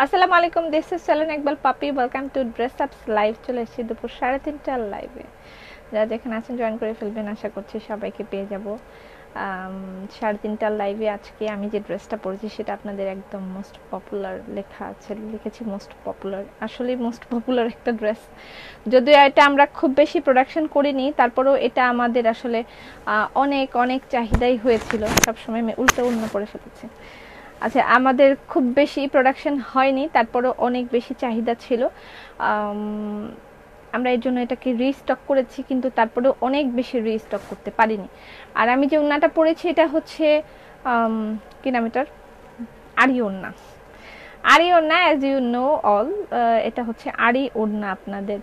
আসসালামু আলাইকুম, this is সেলেন Iqbal পাপি। ওয়েলকাম টু ড্রেস আপস লাইভ। চলে এসেছি দুপুর 3:30টার লাইভে। যারা যেখানে আছেন জয়েন করে ফেলবেন, আশা করছি সবাইকে পেয়ে যাব 3:30টার লাইভে। আজকে আমি যে ড্রেসটা পরেছি সেটা আপনাদের একদম মোস্ট পপুলার লেখা আছে, লিখেছি মোস্ট পপুলার। আসলে মোস্ট পপুলার একটা ড্রেস, যদিও এটা আমরা খুব বেশি প্রোডাকশন করিনি, তারপরেও এটা আমাদের আসলে অনেক অনেক চাহিদাই হয়েছিল। সবসময় আমি উল্টো অন্য পরে ফেলেছি। আচ্ছা, আমাদের খুব বেশি প্রোডাকশন হয়নি, তারপরেও অনেক বেশি চাহিদা ছিল। আমরা এর জন্য এটাকে রিস্টক করেছি, কিন্তু তারপরেও অনেক বেশি রিস্টক করতে পারিনি। আর আমি যে ওড়নাটা পরেছি এটা হচ্ছে কি নাম এটার, আরি ওড়না। আরি ওড়না, অ্যাজ ইউ নো অল, এটা হচ্ছে আরি ওড়না। আপনাদের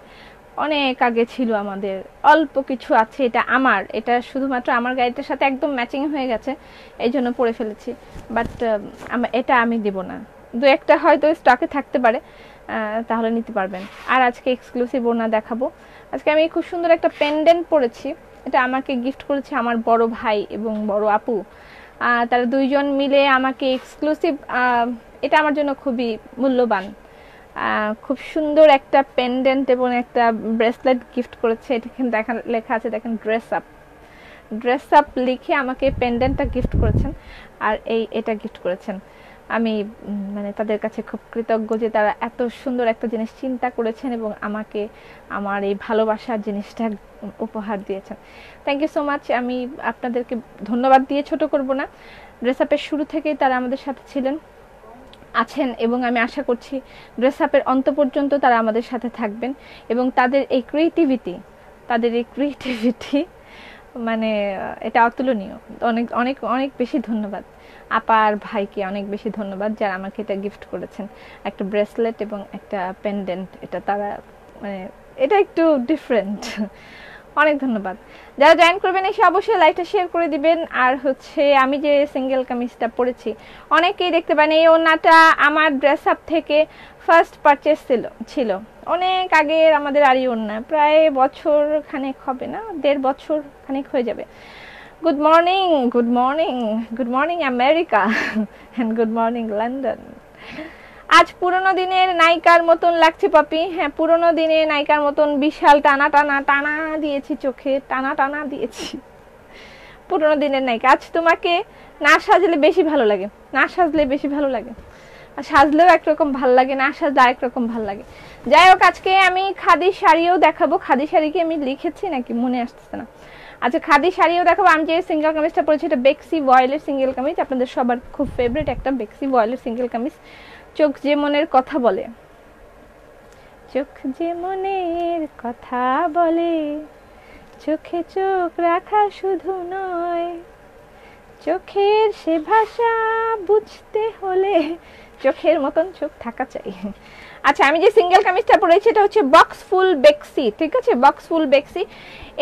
অনেক আগে ছিল, আমাদের অল্প কিছু আছে। এটা শুধুমাত্র আমার গাড়িটার সাথে একদম ম্যাচিং হয়ে গেছে, এই জন্য পরে ফেলেছি। বাট এটা আমি দিব না, দু একটা হয়তো স্টকে থাকতে পারে, তাহলে নিতে পারবেন। আর আজকে এক্সক্লুসিভ ওড়না দেখাবো। আজকে আমি খুব সুন্দর একটা পেন্ডেন্ট পরেছি, এটা আমাকে গিফট করেছে আমার বড় ভাই এবং বড় আপু। তারা দুইজন মিলে আমাকে এক্সক্লুসিভ, এটা আমার জন্য খুবই মূল্যবান, খুব সুন্দর একটা পেন্ডেন্ট এবং একটা ব্রেসলেট গিফট করেছে। এখানে লেখা আছে, দেখেন, ড্রেস আপ। ড্রেস আপ লিখে আমাকে পেন্ডেন্টটা গিফট করেছেন, আর এটা গিফট করেছেন। আমি মানে তাদের কাছে খুব কৃতজ্ঞ যে তারা এত সুন্দর একটা জিনিস চিন্তা করেছেন এবং আমাকে আমার এই ভালোবাসার জিনিসটা উপহার দিয়েছেন। Thank you so much. আমি আপনাদেরকে ধন্যবাদ দিয়ে ছোট করব না। ড্রেস আপের শুরু থেকেই তারা আমাদের সাথে আছেন এবং আমি আশা করছি ড্রেস আপের অন্ত পর্যন্ত তারা আমাদের সাথে থাকবেন। এবং তাদের এই ক্রিয়েটিভিটি মানে এটা অতুলনীয়। অনেক অনেক অনেক বেশি ধন্যবাদ আপার ভাইকে, অনেক বেশি ধন্যবাদ যারা আমাকে এটা গিফট করেছেন, একটা ব্রেসলেট এবং একটা পেন্ডেন্ট। এটা তারা মানে এটা একটু ডিফারেন্ট। অনেক ধন্যবাদ। যারা জয়েন করবেন এসে অবশ্যই লাইভটা শেয়ার করে দিবেন। আর হচ্ছে আমি যে সিঙ্গেল কামিজটা পরেছি, অনেকেই দেখতে পান এই ওড়নাটা আমার ড্রেস আপ থেকে ফার্স্ট পারচেস ছিল অনেক আগের। আমাদের আরি ওড়না প্রায় বছর খানেক হবে না, 1.5 বছর খানেক হয়ে যাবে। Good morning, good morning, good morning America and good morning London. আজ পুরোনো দিনের নায়িকার মতন লাগছে পাপি। হ্যাঁ, পুরোনো দিনের নায়িকার মতন বিশাল টানা টানা টানা দিয়েছি, চোখে টানা টানা দিয়েছি। পুরোনো দিনের নায়িকা। আজ তোমাকে না সাজলে বেশি ভালো লাগে, না সাজলে বেশি ভালো লাগে, আর সাজলেও একরকম ভাল লাগে, না সাজলে আরেক রকম ভাল লাগে। যাই হোক, আজকে আমি খাদি শাড়িও দেখাবো। খাদি শাড়ি কি আমি লিখেছি নাকি মনে আসতেছে না। আচ্ছা, খাদি শাড়িও দেখাবো। আমি যে সিঙ্গেল কামিজটা পরেছি এটা বেক্সি ভয়েলের সিঙ্গেল কামিজ, আপনাদের সবার খুব ফেভারিট একটা বেক্সি ভয়েলের সিঙ্গেল কামিজ। চোখ যে মনের কথা বলে, চোখ যে মনের কথা বলে, চোখে চোখ রাখা শুধু নয়, চোখের সে ভাষা বুঝতে হলে চোখের মতন চোখ থাকা চাই। আচ্ছা, আমি যে সিঙ্গেল কামিজটা পরেছি এটা হচ্ছে বক্স ফুল বেক্সি, ঠিক আছে, বক্স ফুল বেক্সি।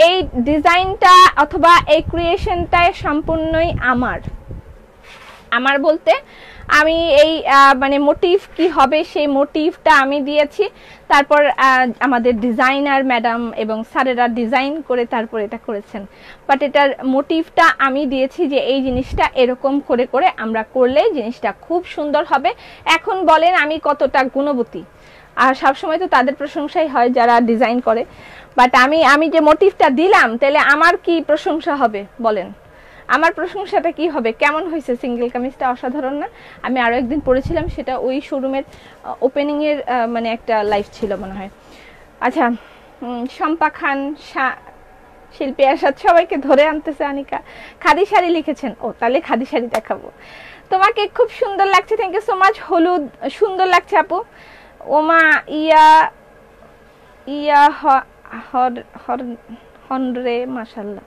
এই ডিজাইনটা অথবা এই ক্রিয়েশনটা সম্পূর্ণই আমার বলতে আমি এই মানে মোটিভ কি হবে সেই মোটিভটা আমি দিয়েছি। তারপর আমাদের ডিজাইনার ম্যাডাম এবং স্যারেরা ডিজাইন করে তারপর এটা করেছেন। বাট এটার মোটিভটা আমি দিয়েছি যে এই জিনিসটা এরকম করে করে আমরা করলে জিনিসটা খুব সুন্দর হবে। এখন বলেন আমি কতটা গুণবতী, আর সবসময় তো তাদের প্রশংসাই হয় যারা ডিজাইন করে। বাট আমি যে মোটিভটা দিলাম, তাহলে আমার কি প্রশংসা হবে বলেন? আমার প্রশংসাটা কি হবে? কেমন হয়েছে সিঙ্গেল কামিজটা? অসাধারণ না? আমি আরও একদিন পরেছিলাম, সেটা ওই শোরুমের ওপেনিংয়ের মানে একটা লাইভ ছিল মনে হয়। আচ্ছা, শম্পা খান, শিল্পী আসাদ, সবাইকে ধরে আনতেছে আনিকা। খাদি শাড়ি লিখেছেন, ও তাহলে খাদি শাড়ি দেখাবো। তোমাকে খুব সুন্দর লাগছে, থ্যাংক ইউ সো মাচ। হলুদ সুন্দর লাগছে আপু। ওমা ইয়া ইয়া হনরে, মাশাল্লাহ,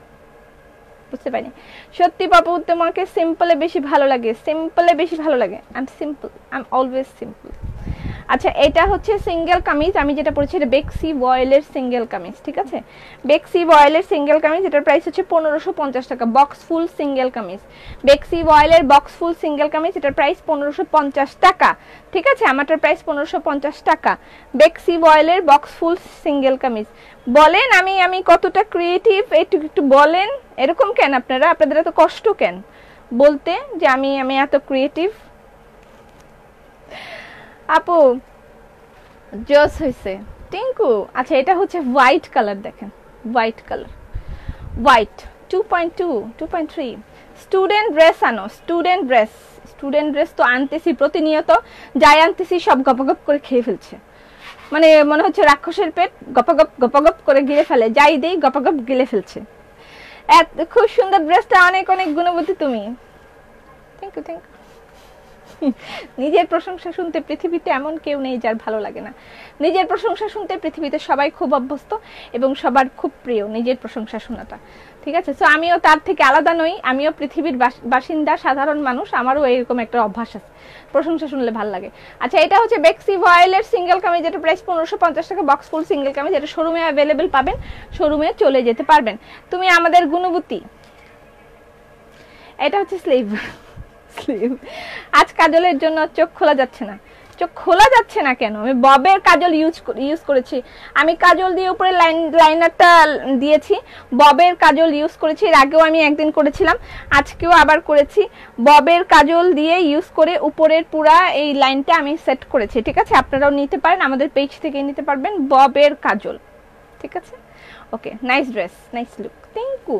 বুঝতে পারিনি। সত্যি বাবু, তোমাকে সিম্পলে বেশি ভালো লাগে, সিম্পলে বেশি ভালো লাগে। I am always simple. আচ্ছা, এটা হচ্ছে সিঙ্গেল কামিজ। আমি যেটা পরেছি এটা বেক্সি ভয়েলের সিঙ্গেল কামিজ, ঠিক আছে, বেক্সি ভয়েলের সিঙ্গেল কামিজ। এটার প্রাইস হচ্ছে 1550 টাকা। বক্স ফুল সিঙ্গেল কামিজ, বেক্সি ভয়েলের বক্স ফুল সিঙ্গেল কামিজ, এটার প্রাইস 1550 টাকা, ঠিক আছে। আমারটার প্রাইস 1550 টাকা। বেক্সি ভয়েলের বক্স ফুল সিঙ্গেল কামিজ। বলেন আমি কতটা ক্রিয়েটিভ, একটু বলেন। এরকম কেন আপনাদের এত কষ্ট কেন বলতে যে আমি এত ক্রিয়েটিভ? আপু জোস হয়েছে টিঙ্কু। আচ্ছা এটা হচ্ছে হোয়াইট কালার, দেখেন white colour, white 2.2 2.3। Student dress আনো, স্টুডেন্ট ড্রেস, স্টুডেন্ট ড্রেস তো আনতেছি প্রতিনিয়ত, যাই আনতেছি সব গপগপ করে খেয়ে ফেলছে, মানে মনে হচ্ছে রাক্ষসের পেট গপগপ গপগপ করে গিলে ফেলে, যাই দেই গপগপ গিলে ফেলছে। খুব সুন্দর ড্রেসটা, অনেক অনেক গুণবতী তুমি। Thank you thank you. নিজের প্রশংসা শুনতে পৃথিবীতে এমন কেউ নেই যার ভালো লাগে না। নিজের প্রশংসা শুনতে পৃথিবীতে সবাই খুব অভ্যস্ত এবং সবার খুব প্রিয় নিজের প্রশংসা শোনাটা, ঠিক আছে? সো আমিও তার থেকে আলাদা নই, আমিও পৃথিবীর বাসিন্দা, সাধারণ মানুষ, আমারও এরকম একটা অভ্যাস আছে, প্রশংসা শুনলে ভালো লাগে। আচ্ছা এটা হচ্ছে বেক্সি ভয়েলের সিঙ্গেল কামিজ, যেটা প্রাইস 1550 টাকা, বক্স ফুল সিঙ্গেল কামিজ, যেটা শোরুমে অ্যাভেলেবেল পাবেন, শোরুমে চলে যেতে পারবেন। তুমি আমাদের গুণবতী। এটা হচ্ছে স্লিভ, স্লিভ। আজ কাজলের জন্য চোখ খোলা যাচ্ছে না, চোখ খোলা যাচ্ছে না কেন? আমি ববের কাজল ইউজ করেছি, আমি কাজল দিয়ে উপরে লাইনারটা দিয়েছি, ববের কাজল ইউজ করেছি, এর আগেও আমি একদিন করেছিলাম, আজকেও আবার করেছি, ববের কাজল দিয়ে ইউজ করে উপরের পুরা এই লাইনটা আমি সেট করেছি, ঠিক আছে? আপনারাও নিতে পারেন, আমাদের পেজ থেকে নিতে পারবেন ববের কাজল, ঠিক আছে? Okay, nice dress, nice look, thank you.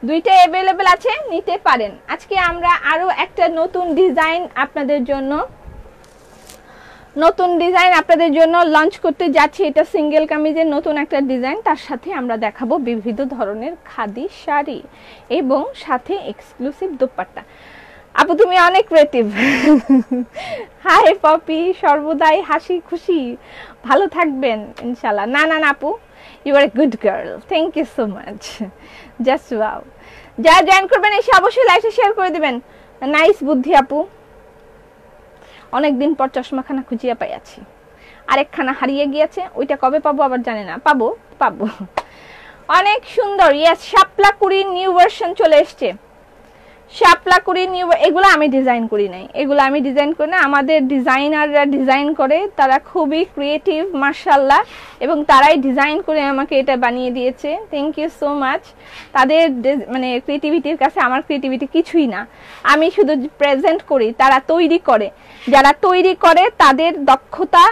দুইটা অ্যাভেলেবেল আছে, নিতে পারেন। আজকে আমরা আরো একটা নতুন ডিজাইন আপনাদের জন্য লঞ্চ করতে যাচ্ছি। এটা সিঙ্গেল কামিজের নতুন একটা ডিজাইন, তার সাথে আমরা দেখাবো বিভিন্ন ধরনের খাদি শাড়ি এবং সাথে এক্সক্লুসিভ দোপাট্টা। আপু তুমি অনেক ক্রিয়েটিভ। হাই পপি, সর্বদাই হাসি খুশি, ভালো থাকবেন ইনশাআল্লাহ। না না আপু, you are a good girl, thank you so much, just wow. যারা জয়েন করবেন এসে অবশ্যই লাইভে শেয়ার করে দিবেন। নাইস বুদ্ধি আপু, অনেকদিন পর চশমাখানা খুঁজিয়া পাইয়াছি, আরেকখানা হারিয়ে গিয়েছে, ওইটা কবে পাবো আবার জানি না, পাবো পাবো। অনেক সুন্দর, ইয়েস, শাপলা কুড়ির নিউ ভার্সন চলে এসছে, শাপলা কুড়ি নিউ, এগুলো আমি ডিজাইন করি নাই, এগুলো আমি ডিজাইন করি না, আমাদের ডিজাইনাররা ডিজাইন করে, তারা খুবই ক্রিয়েটিভ মাশাআল্লাহ, এবং তারাই ডিজাইন করে আমাকে এটা বানিয়ে দিয়েছে, থ্যাংক ইউ সো মাচ। তাদের মানে ক্রিয়েটিভিটির কাছে আমার ক্রিয়েটিভিটি কিছুই না, আমি শুধু প্রেজেন্ট করি, তারা তৈরি করে, যারা তৈরি করে তাদের দক্ষতা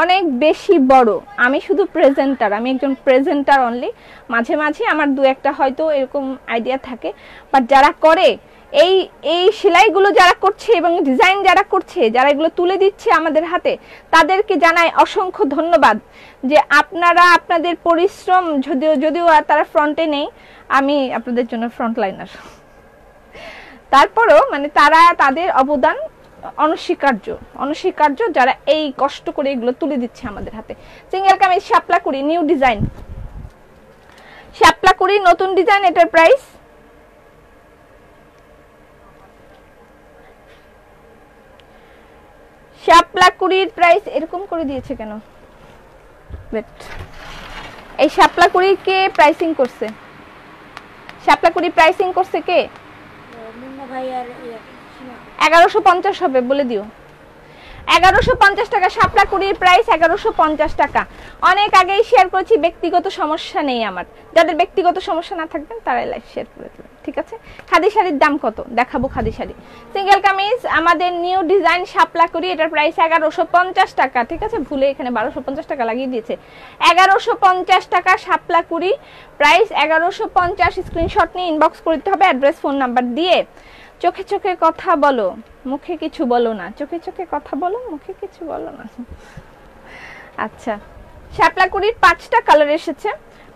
অনেক বেশি বড়, আমি শুধু প্রেজেন্টার, আমি একজন প্রেজেন্টার অনলি। মাঝে মাঝে আমার দু একটা হয়তো এরকম আইডিয়া থাকে, বাট যারা করে এই সেলাইগুলো যারা করছে এবং ডিজাইন যারা করছে, যারা এগুলো তুলে দিচ্ছে আমাদের হাতে, তাদেরকে জানাই অসংখ্য ধন্যবাদ, যে আপনারা আপনাদের পরিশ্রম, যদিও তারা ফ্রন্টে নেই, আমি আপনাদের জন্য ফ্রন্ট লাইনার, তারপরও মানে তারা তাদের অবদান অনস্বীকার্য, যারা এই কষ্ট করে এগুলো তুলে দিচ্ছে আমাদের হাতে। সিঙ্গেল কামিজ শাপলা কুড়ি নিউ ডিজাইন, শাপলা কুড়ি নতুন ডিজাইন, এটার প্রাইস শাপলা কুড়ির প্রাইস এরকম করে দিয়েছে কেন? এই শাপলা কুড়ি কে প্রাইসিং করছে? শাপলা কুড়ি প্রাইসিং করছে কে? 1150 হবে, বলে দিও 1150 টাকা। শাপলা কুড়ির প্রাইস 1150 টাকা। অনেক আগেই শেয়ার করেছি, ব্যক্তিগত সমস্যা নেই আমার, যাদের ব্যক্তিগত সমস্যা না থাকবেন তারাই লাইভ শেয়ার করে দেবেন, ঠিক আছে? খাদি শাড়ির দাম কত দেখাবো, খাদি শাড়ি সিঙ্গেল কামিজ আমাদের নিউ ডিজাইন শাপলা কুড়ি, এটার প্রাইস 1150 টাকা, ঠিক আছে? ভুলে এখানে 1250 টাকা লাগিয়ে দিয়েছে, 1150 টাকা শাপলা কুড়ি প্রাইস 1150। স্ক্রিনশট নিয়ে ইনবক্স করতে হবে অ্যাড্রেস ফোন নাম্বার দিয়ে। চোখে চোখে কথা বলো, মুখে কিছু বলো না, চোখে চোখে কথা বলো, মুখে কিছু বলো না। আচ্ছা, শাপলা কুড়ির 5টা কালার এসেছে,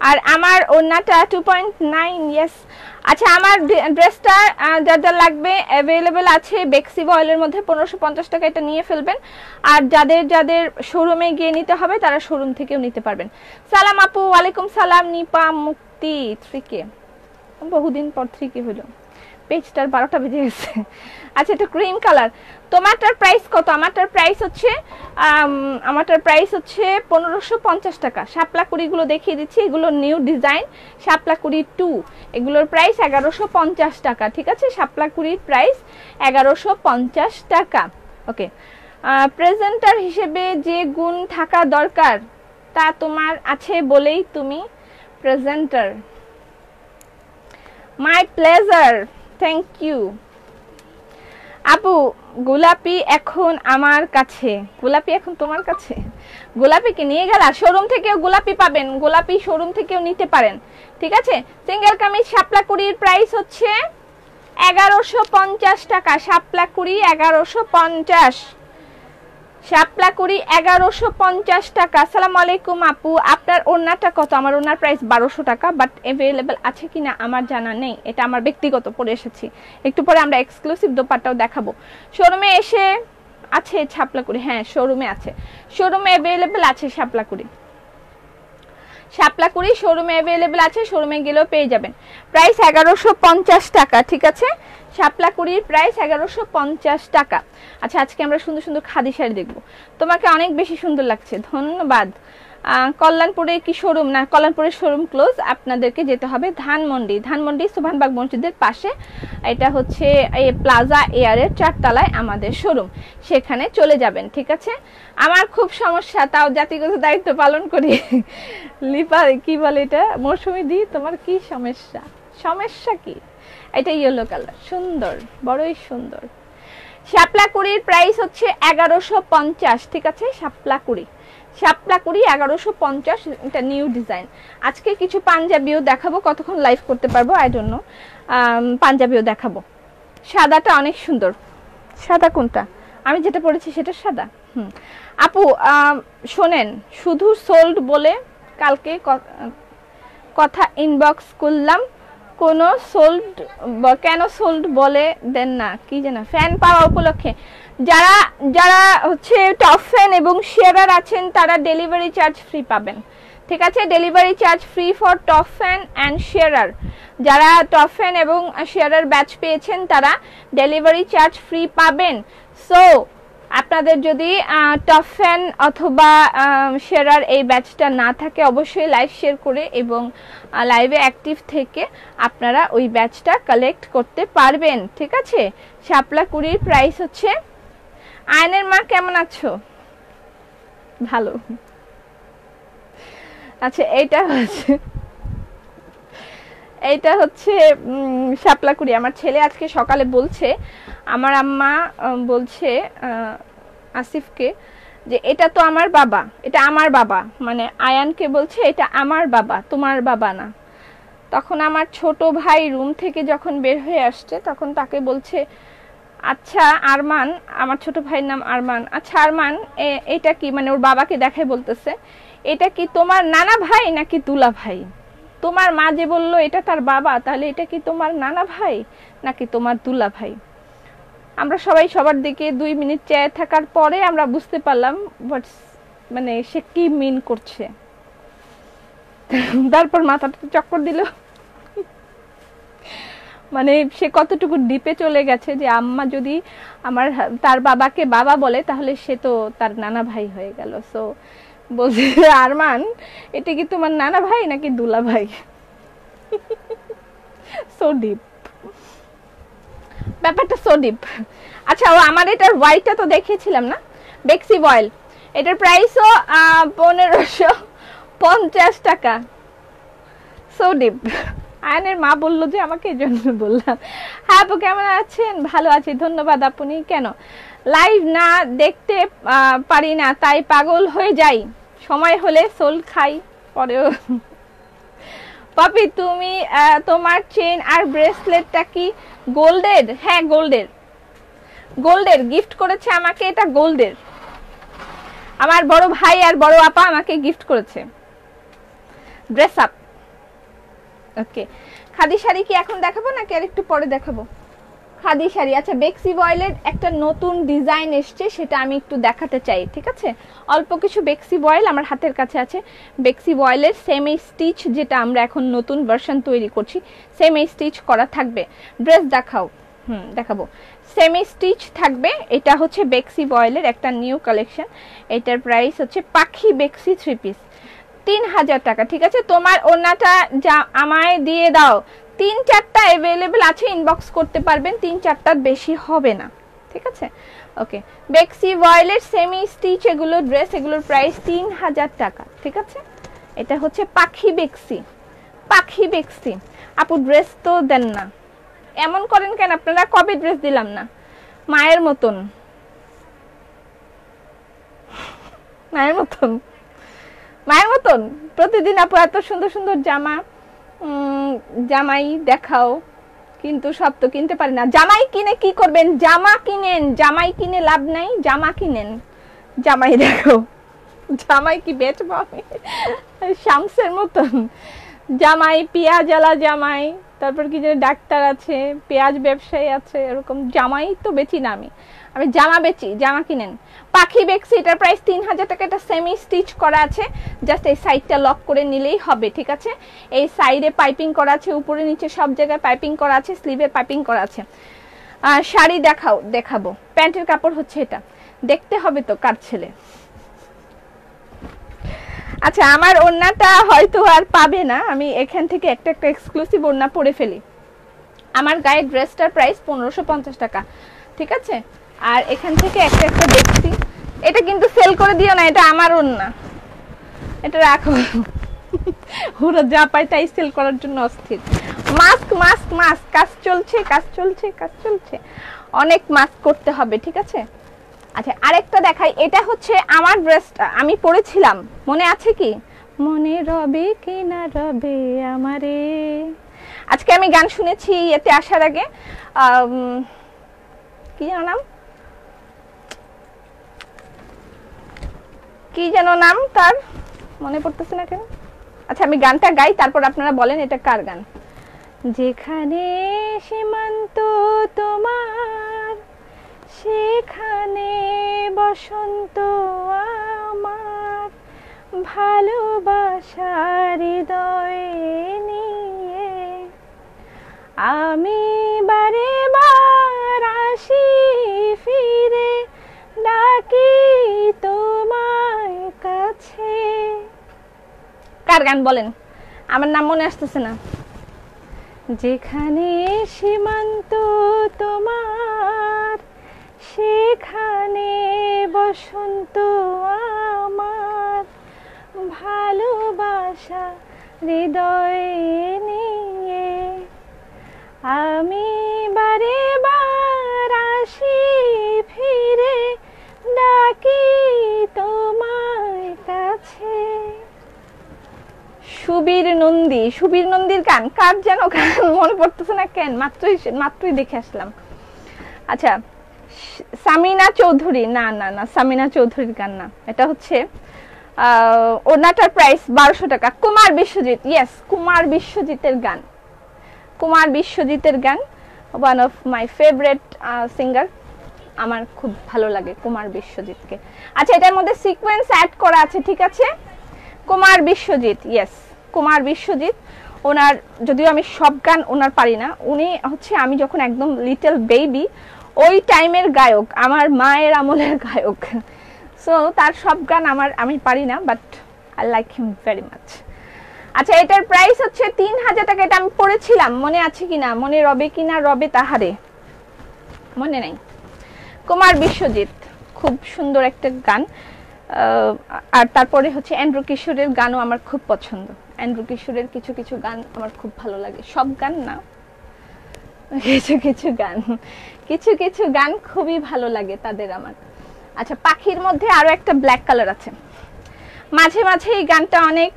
আর আমার ওড়নাটা 2.9, ইয়েস। আচ্ছা, আমার ড্রেসটা যা লাগবে অ্যাভেলেবেল আছে বেক্সি ভয়েলের মধ্যে, 1550 টাকা, এটা নিয়ে ফেলবেন। আর যাদের শোরুমে গিয়ে নিতে হবে তারা শোরুম থেকেও নিতে পারবেন। সালাম আপু, ওয়ালাইকুম সালাম। নিপা মুক্তি 3K, বহুদিন পর 3K হলো, পেজটার 12টা বেজে গেছে। আচ্ছা, এটা ক্রিম কালার। তোমারটার প্রাইস কত? আমারটার প্রাইস হচ্ছে 1550 টাকা। শাপলা কুড়িগুলো দেখিয়ে দিচ্ছি, এগুলো নিউ ডিজাইন শাপলা কুড়ি 2, এগুলোর প্রাইস 1150 টাকা, ঠিক আছে? শাপলা কুড়ির প্রাইস 1150 টাকা। ওকে, প্রেজেন্টার হিসেবে যে গুণ থাকা দরকার তা তোমার আছে বলেই তুমি presenter. My pleasure, thank you. আপু গোলাপি এখন আমার কাছে, গোলাপি এখন তোমার কাছে? গোলাপিকে নিয়ে গেলা? শোরুম থেকেও গোলাপি পাবেন, গোলাপি শোরুম থেকেও নিতে পারেন, ঠিক আছে। সিঙ্গেল কামিজ শাপলা কুড়ির প্রাইস হচ্ছে 1150 টাকা। শাপলা কুড়ি 1150, শাপলা কুড়ি 1150 টাকা। আসসালামু আলাইকুম আপু, আপনার ওড়নাটা কত? আমার ওড়নার প্রাইস 1200 টাকা, বাট অ্যাভেলেবল আছে কিনা আমার জানা নেই, এটা আমার ব্যক্তিগত, পরে এসেছি। একটু পরে আমরা এক্সক্লুসিভ দোপাট্টাও দেখাবো। শোরুমে এসে আছে শাপলা কুড়ি? হ্যাঁ শোরুমে আছে, শোরুমে অ্যাভেলেবল আছে শাপলা কুড়ি। শাপলা কুড়ি শোরুমে অ্যাভেলেবল আছে, শোরুমে গেলেও পেয়ে যাবেন। প্রাইস 1150 টাকা, ঠিক আছে। শাপলা কুড়ির প্রাইস 1150 টাকা। আচ্ছা আজকে আমরা সুন্দর সুন্দর খাদি শাড়ি দেখবো। তোমাকে অনেক বেশি সুন্দর লাগছে, ধন্যবাদ। কল্যাণপুরে কি শোরুম? না, কল্যাণপুরের শোরুম ক্লোজ, আপনাদেরকে যেতে হবে ধানমন্ডি। ধানমন্ডি সুবহানবাগ মসজিদের পাশে, এটা হচ্ছে এই প্লাজা এয়ারের 4 তলায় আমাদের শোরুম, সেখানে চলে যাবেন, ঠিক আছে। আমার খুব সমস্যা, তাও জাতিগত দায়িত্ব পালন করি। লিপা কি বলে এটা, মৌসুমি দি, তোমার কি সমস্যা? সমস্যা কি? এটা ইয়েলো কালার, সুন্দর, বড়ই সুন্দর। শাপলা কুড়ির প্রাইস হচ্ছে 1150, ঠিক আছে। শাপলা কুড়ি, শাপলা কুড়ি 1150, এটা নিউ ডিজাইন। আজকে কিছু পাঞ্জাবিও দেখাবো, কতক্ষণ লাইভ করতে পারবো আই ডোন্ট নো। পাঞ্জাবিও দেখাবো। সাদাটা অনেক সুন্দর। সাদা কোনটা? আমি যেটা পরেছি সেটা সাদা। আপু শোনেন, শুধু সোল্ড বলে কালকে কথা ইনবক্স করলাম, কোনো সোল্ড, কেন সোল্ড বলে দেন না? কি যেন ফ্যান পাওয়া উপলক্ষে যারা যারা হচ্ছে টপ ফ্যান এবং শেয়ারার আছেন তারা ডেলিভারি চার্জ ফ্রি পাবেন, ঠিক আছে। Delivery charge free for top fan and sharer. যারা টপ ফ্যান এবং শেয়ারার ব্যাচ পেয়েছেন তারা ডেলিভারি চার্জ ফ্রি পাবেন। সো আপনাদের যদি টপ ফ্যান অথবা শেয়ারার এই ব্যাচটা না থাকে, অবশ্যই লাইভ শেয়ার করে এবং লাইভে অ্যাক্টিভ থেকে আপনারা ওই ব্যাচটা কালেক্ট করতে পারবেন, ঠিক আছে। শাপলা কুড়ির প্রাইস হচ্ছে, আয়নের মা কেমন আছো? ভালো। আচ্ছা এইটা হচ্ছে শাপলা কুড়ি। আমার ছেলে আজকে সকালে বলছে, আমার আম্মা বলছে আসিফকে যে এটা তো আমার বাবা, এটা আমার বাবা, মানে আয়ানকে বলছে এটা আমার বাবা, তোমার বাবা না। তখন আমার ছোট ভাই রুম থেকে যখন বের হয়ে আসছে তখন তাকে বলছে, আচ্ছা আরমান, আমার ছোট ভাইয়ের নাম আরমান, আচ্ছা আরমান এটা কি, মানে ওর বাবাকে দেখাই বলতেছে, এটা কি তোমার নানা ভাই নাকি দুলা ভাই? তোমার মা যে বললো এটা তার বাবা, তাহলে এটা কি তোমার নানা ভাই নাকি তোমার দুলা ভাই? আমরা সবাই সবার দিকে 2 মিনিট চেয়ে থাকার পরে আমরা বুঝতে পারলাম মানে সে কি মিন করছে। তারপর মাথাটা চক্কর দিল, মানে সে কতটুকু ডিপে চলে গেছে যে আম্মা যদি তার বাবাকে বাবা বলে তাহলে সে তো তার নানা ভাই হয়ে গেল। সো বলছে, আরমান এটা কি তোমার নানা ভাই নাকি দুলা ভাই? সো ডিপ ব্যাপারটা, সো ডিপ। আচ্ছা ও আমার এটার হোয়াইটটা তো দেখিয়েছিলাম না, বেক্সি বয়েল, এটার প্রাইসও 1550 টাকা। So deep. আয়নের মা বললো যে আমাকে, এই জন্য বললাম। হ্যাঁ আপু কেমন আছেন? ভালো আছি, ধন্যবাদ। আপনি কেন লাইভ না দেখতে পারি না, তাই পাগল হয়ে যাই, সময় হলে সোল খাই পরেও। পাপি তুমি তোমার চেন আর ব্রেসলেটটা কি গোল্ডের? হ্যাঁ গোল্ডের, গোল্ডের গিফট করেছে আমাকে, এটা গোল্ডের। আমার বড় ভাই আর বড় আপা আমাকে গিফট করেছে ড্রেস আপ। ওকে, খাদি শাড়ি কি এখন দেখাবো নাকি আর একটু পরে দেখাবো? খাদি শাড়ি, আচ্ছা বেক্সি বয়েলের একটা নতুন ডিজাইন এসছে, সেটা আমি একটু দেখাতে চাই, ঠিক আছে। অল্প কিছু বেক্সি বয়েল আমার হাতের কাছে আছে। বেক্সি বয়েলের সেমি স্টিচ, যেটা আমরা এখন নতুন ভার্সন তৈরি করছি, সেমি স্টিচ করা থাকবে। ড্রেস দেখাও? দেখাবো। সেমি স্টিচ থাকবে, এটা হচ্ছে বেক্সি বয়েলের একটা নিউ কালেকশন। এটার প্রাইস হচ্ছে পাখি বেক্সি 3 পিস, 3000 টাকা, ঠিক আছে। তোমার ওনাটা যা আমায় দিয়ে দাও, 3-4টা অ্যাভেলেবেল আছে, ইনবক্স করতে পারবেন, 3-4টার বেশি হবে না, ঠিক আছে। ওকে, বেক্সি বয়েলের সেমি স্টিচ এগুলো ড্রেস, এগুলোর প্রাইস 3000 টাকা, ঠিক আছে। এটা হচ্ছে পাখি বেক্সি, পাখি বেক্সি। আপু ড্রেস তো দেন না, এমন করেন কেন আপনারা? কবে ড্রেস দিলাম না? মায়ের মতন, মায়ের মতন, মায়ের মতন। প্রতিদিন আপু এত সুন্দর সুন্দর জামা, জামাই দেখাও, কিন্তু সব তো কিনতে পারি না। জামাই কিনে কি করবেন? জামা কিনেন, জামাই কিনে লাভ নাই, জামা কিনেন। জামাই দেখো, জামাই কি বেচবো আমি শামসের মতন? জামাই পেঁয়াজওয়ালা জামাই, তারপর কি যেন ডাক্তার আছে, পেঁয়াজ ব্যবসায়ী আছে, এরকম জামাই তো বেচি না আমি, আমি জামা বেচি। জামা কিনেন। পাখি বেচছি, এটার প্রাইস 3000 টাকা। এটা সেমি স্টিচ করা আছে, জাস্ট এই সাইডটা লক করে নিলেই হবে, ঠিক আছে? এই সাইডে পাইপিং করা আছে, উপরে নিচে সব জায়গায় পাইপিং করা আছে, স্লিভে পাইপিং করা আছে। শাড়ি দেখাবো। প্যান্টের কাপড় হচ্ছে এটা, দেখতে হবে তো কার ছেলে। আচ্ছা, আমার ওড়নাটা হয়তো আর পাবে না, আমি এখান থেকে একটা একটা এক্সক্লুসিভ ওড়না পরে ফেলি। আমার গায়ে ড্রেসটার প্রাইস 1550 টাকা, ঠিক আছে? আর এখান থেকে একটা একটা দেখছি। এটা কিন্তু সেল করে দিও না, এটা আমার ওড়না, এটা রাখো। ওরা যা পায় তাই সেল করার জন্য অস্থির। মাস্ক মাস্ক মাস্ক, কাজ চলছে কাজ চলছে কাজ চলছে, অনেক মাস্ক করতে হবে, ঠিক আছে? আচ্ছা, আরেকটা দেখাই। এটা হচ্ছে আমার ড্রেসটা, আমি পরেছিলাম, মনে আছে কি? মনে রবে কি না রবে আমারে। আজকে আমি গান শুনেছি এতে আসার আগে, কি যেন নাম, কি যেন নাম তার, মনে পড়তেছে না কেন। আচ্ছা, আমি গানটা গাই, তারপর আপনারা বলেন এটা কার গান। যেখানে সীমান্ত তোমার, সেখানে বসন্ত আমার, ভালোবাসার হৃদয়ে নিয়ে আমি বারে বার আসি ফিরে, ডাকি তোমার কাছে। কার গান বলেন? আমার নাম মনে আসতেছে না। যেখানে সীমান্ত তোমার, সেখানে বসন্ত আমার, ভালোবাসা হৃদয়ে নিয়ে আমি বারে বার আসি ফিরে, ডাকি তোমার কাছে। সুবীর নন্দী, সুবীর নন্দীর গান কার যেন গান মনে পড়তেছে না কেন, মাত্রই দেখে আসলাম। আচ্ছা, সামিনা চৌধুরী, না না না, সামিনা চৌধুরীর গান না, এটা হচ্ছে ওড়নাটার প্রাইস 1200 টাকা। কুমার বিশ্বজিৎ, ইয়েস, কুমার বিশ্বজিতের গান, কুমার বিশ্বজিতের গান, one of my favourite singer, আমার খুব ভালো লাগে কুমার বিশ্বজিৎকে। আচ্ছা, এটার মধ্যে সিকোয়েন্স অ্যাড করা আছে, ঠিক আছে? কুমার বিশ্বজিৎ, ইয়েস, কুমার বিশ্বজিৎ। ওনার, যদিও আমি সব গান ওনার পারি না, উনি হচ্ছে আমি যখন একদম লিটল বেবি ওই টাইমের গায়ক, আমার মায়ের আমলের গায়ক। সো তার সব গান আমি পারি না, but I like him very much. আচ্ছা, এটার প্রাইস হচ্ছে 3000 টাকা। এটা আমি পড়েছিলাম, মনে আছে কিনা, মনে রবে কিনা রবে তাহারে, মনে নাই। কুমার বিশ্বজিৎ, খুব সুন্দর একটা গান। আর তারপরে হচ্ছে এন্ড্রু কিশোরের গানও আমার খুব পছন্দ। এন্ড্রু কিশোরের কিছু কিছু গান আমার খুব ভালো লাগে, সব গান না, কিছু কিছু গান খুবই ভালো লাগে তাদের আমার। আচ্ছা, পাখির মধ্যে আরো একটা ব্ল্যাক কালার আছে, মাঝে মাঝে এই গানটা অনেক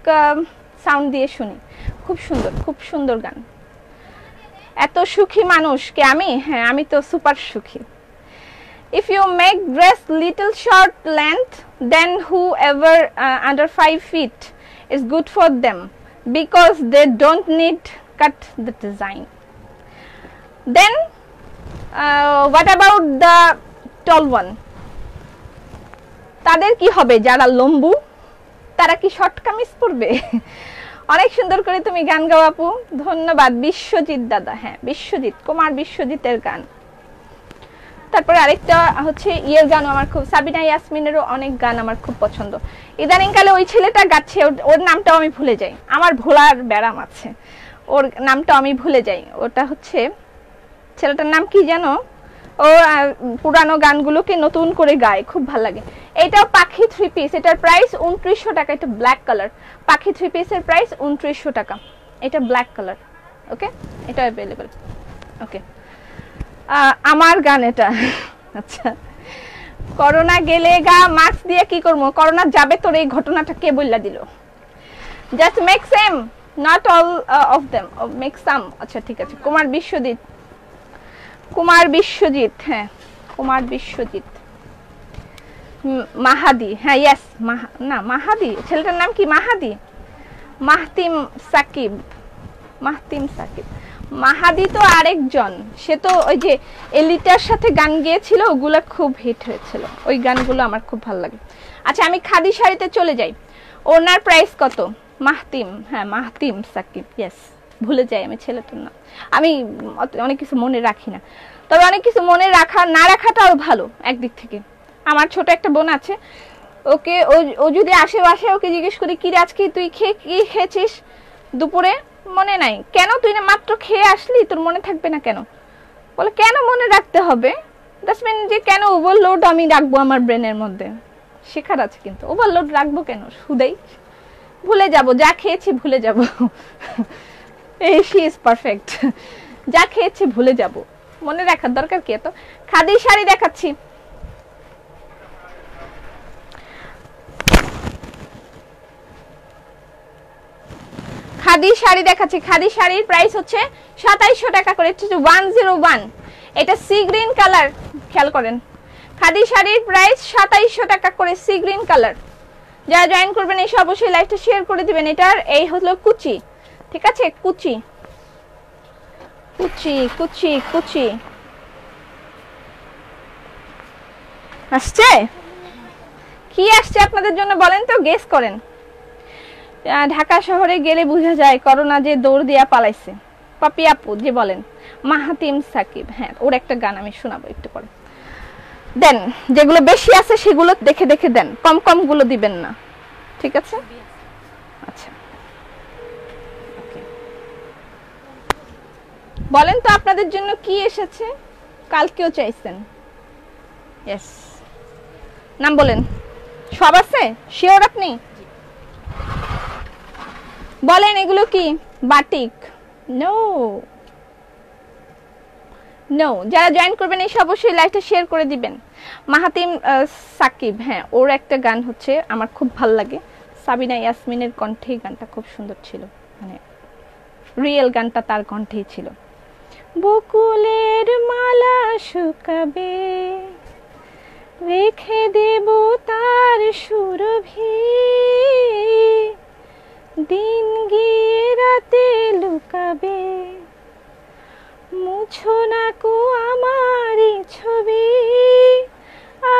সাউন্ড দিয়ে শুনি, খুব সুন্দর গান। এত সুখী মানুষ কে আমি, হ্যাঁ আমি তো সুপার সুখী। If you make dress little short length, then whoever under 5 feet is good for them, because they don't need cut the design. Then what about the tall one? তাদের কি হবে? যারা লম্বু, তারা কি শর্ট কামিজ পরবে? অনেক সুন্দর করে তুমি গান গাও আপু, ধন্যবাদ। বিশ্বজিৎ দাদা, হ্যাঁ বিশ্বজিৎ, কুমার বিশ্বজিতের গান। তারপরে আরেকটা হচ্ছে ইয়ের গান আমার খুব, সাবিনা ইয়াসমিনেরও অনেক গান আমার খুব পছন্দ। ইদানিংকালে ওই ছেলেটা গাচ্ছে, ওর নামটাও আমি ভুলে যাই, আমার ভোলার ব্যারাম আছে, ওর নামটা আমি ভুলে যাই। ওটা হচ্ছে, ছেলেটার নাম কি যেন, ও পুরানো গানগুলোকে নতুন করে গায়, খুব ভালো লাগে। এটাও পাখি 3 পিস, এটার প্রাইস 2900 টাকা। এটা ব্ল্যাক কালার, পাখি 3 পিসের প্রাইস 2900 টাকা। এটা ব্ল্যাক কালার, ওকে, এটা অ্যাভেলেবল, ওকে। আমার গান এটা, আচ্ছা, করোনা গেলে গা মাস্ক দিয়ে কি করবো? করোনা যাবে তোর এই ঘটনাটা কে বললা দিল? Just make same, not all of them, make some. আচ্ছা ঠিক আছে। কুমার বিশ্বজিৎ, কুমার বিশ্বজিৎ, হ্যাঁ কুমার বিশ্বজিৎ। মাহাদি, হ্যাঁ ইয়েস, না মাহাদি, ছেলেটার নাম কি? মাহাদি, মাহতিম সাকিব, মাহতিম সাকিব। মাহাদি তো আরেকজন, সে তো ওই যে এলিটার সাথে গান গেয়েছিল, ওগুলো খুব হিট হয়েছিল, ওই গানগুলো আমার খুব ভালো লাগে। আচ্ছা আমি খাদি শাড়িতে চলে যাই। ওনার প্রাইস কত? মাহতিম, হ্যাঁ মাহতিম সাকিব, ইয়েস। ভুলে যাই আমি ছেলেটার নাম, আমি অনেক কিছু মনে রাখি না, তবে অনেক কিছু মনে রাখা না রাখাটাও ভালো একদিক থেকে। আমার ছোট একটা বোন আছে, ওকে ও যদি আশেপাশে ওকে জিজ্ঞেস করি কি আজকে তুই কি খেয়েছিস দুপুরে? মনে নাই। কেন? তুই না মাত্র খেয়ে আসলি, তোর মনে থাকবে না কেন? বলে কেন মনে রাখতে হবে? দ্যাটস মিন যে কেন ওভারলোড আমি রাখবো আমার ব্রেনের মধ্যে? শেখার আছে, কিন্তু ওভারলোড রাখবো কেন? শুধুই ভুলে যাব, যা খেয়েছি ভুলে যাব। এই শি ইজ পারফেক্ট, যা খেয়েছি ভুলে যাব, মনে রাখার দরকার কি এত? খাদি শাড়ি দেখাচ্ছি। খাদি শাড়ি দেখাচ্ছি। খাদি শাড়ির প্রাইস হচ্ছে 2700 টাকা করে, 101। এটা সি গ্রিন কালার, খেয়াল করেন। খাদি শাড়ির প্রাইস 2700 টাকা করে, সি গ্রিন কালার। যারা জয়েন করবেন এসে অবশ্যই লাইভটা শেয়ার করে দিবেন। এটার এই হলো কুচি, ঠিক আছে? কুচি কুচি কুচি কুচি আসছে। কি আসছে আপনাদের জন্য বলেন তো, গেস করেন। ঢাকা শহরে গেলে বোঝা যায় করোনা যে দৌড় দিয়া পালাইছে। পাপি আপু যে বলেন, মাহাতিম সাকিব, হ্যাঁ ওর একটা গান আমি শোনাবো একটু পরে। দেন, যেগুলো বেশি আছে সেগুলো দেখে দেখে দেন, কম কম গুলো দিবেন না, ঠিক আছে? আচ্ছা বলেন তো আপনাদের জন্য কি এসেছে? কালকেও চাইছেন, ইয়েস। নাম বলেন। সব আছে শিওর আপনি? বলেন এগুলো কি? বাটিক? No no. যারা জয়েন করবেন এই অবশ্যই লাইভটা শেয়ার করে দিবেন। মাহাতিম সাকিব, হ্যাঁ ওর একটা গান হচ্ছে আমার খুব ভালো লাগে, সাবিনা ইয়াসমিনের কণ্ঠে গানটা খুব সুন্দর ছিল, মানে রিয়েল গানটা তার কণ্ঠেই ছিল। বকুলের মালা শুকাবে, রেখে দেব তার সুরভি, দিন গিয়ে রাতে লুকাবে, মুছো না কো আমার ছবি,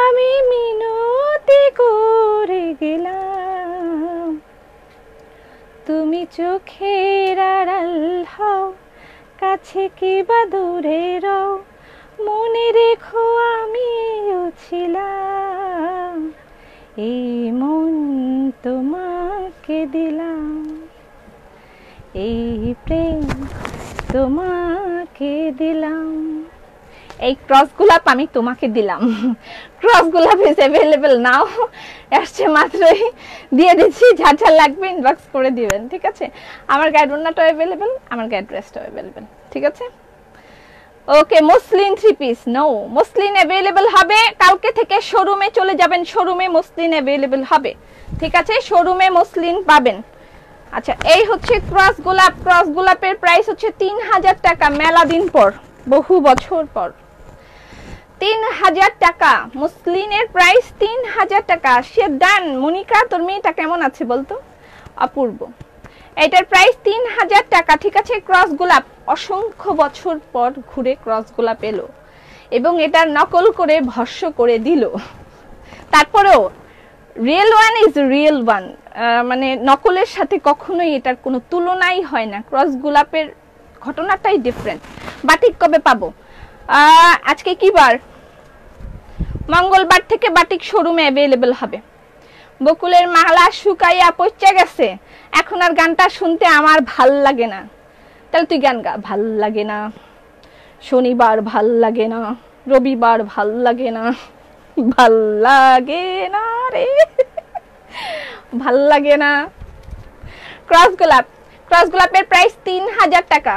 আমি মিনতি করে গেলাম, তুমি চোখের আড়াল হও, কাছে কি বা দূরে রও, মনে রেখো আমিও ছিলাম, এই মন তোমাকে দিলাম, এই প্রেম তোমাকে দিলাম, এই ক্রস গোলাপ আমি তোমাকে দিলাম। ক্রস গোলাপ ইজ অ্যাভেলেবল নাও, আসছে মাত্রই দিয়ে দিচ্ছি, যার যার লাগবে ইনবক্স করে দিবেন, ঠিক আছে? আমার গাইড ওড়নাটাও অ্যাভেলেবল, আমার গাইড ড্রেসটাও অ্যাভেলেবল, ঠিক আছে? Okay, muslin three piece no, muslin available হবে কালকে থেকে। শোরুমে চলে যাবেন, শোরুমে মসলিন অ্যাভেলেবল হবে, ঠিক আছে? শোরুমে মসলিন পাবেন। আচ্ছা এই হচ্ছে ক্রস গোলাপ। ক্রস গোলাপের প্রাইস হচ্ছে 3000 টাকা, মেলা দিন পর, বহু বছর পর 3000 টাকা। মসলিনের প্রাইস 3000 টাকা। সে দান মনিকা, তোর মেয়েটা কেমন আছে বলতো? অপূর্ব। এটার প্রাইস 3000 টাকা, ঠিক আছে? ক্রস গোলাপ অসংখ্য বছর পর ঘুরে ক্রস গোলাপ এলো এবং এটা নকল করে ভস্য করে দিল। তারপরেও real one is real one, মানে নকলের সাথে কখনোই এটার কোনো তুলনাই হয় না। ক্রস গোলাপের ঘটনাটাই ডিফারেন্ট। বাটিক কবে পাবো? আজকে কি বার? মঙ্গলবার থেকে বাটিক শোরুমে অ্যাভেলেবল হবে। বকুলের মালা শুকাইয়া পচে গেছে, এখন আর গানটা শুনতে আমার ভাল লাগে না। তাহলে তুই গান গা। ভাল লাগে না, শনিবার ভাল লাগে না, রবিবার ভাল লাগে না, ভাল লাগে না রে, ভাল লাগে না। ক্রস গোলাপ, ক্রস গোলাপের প্রাইস 3000 টাকা।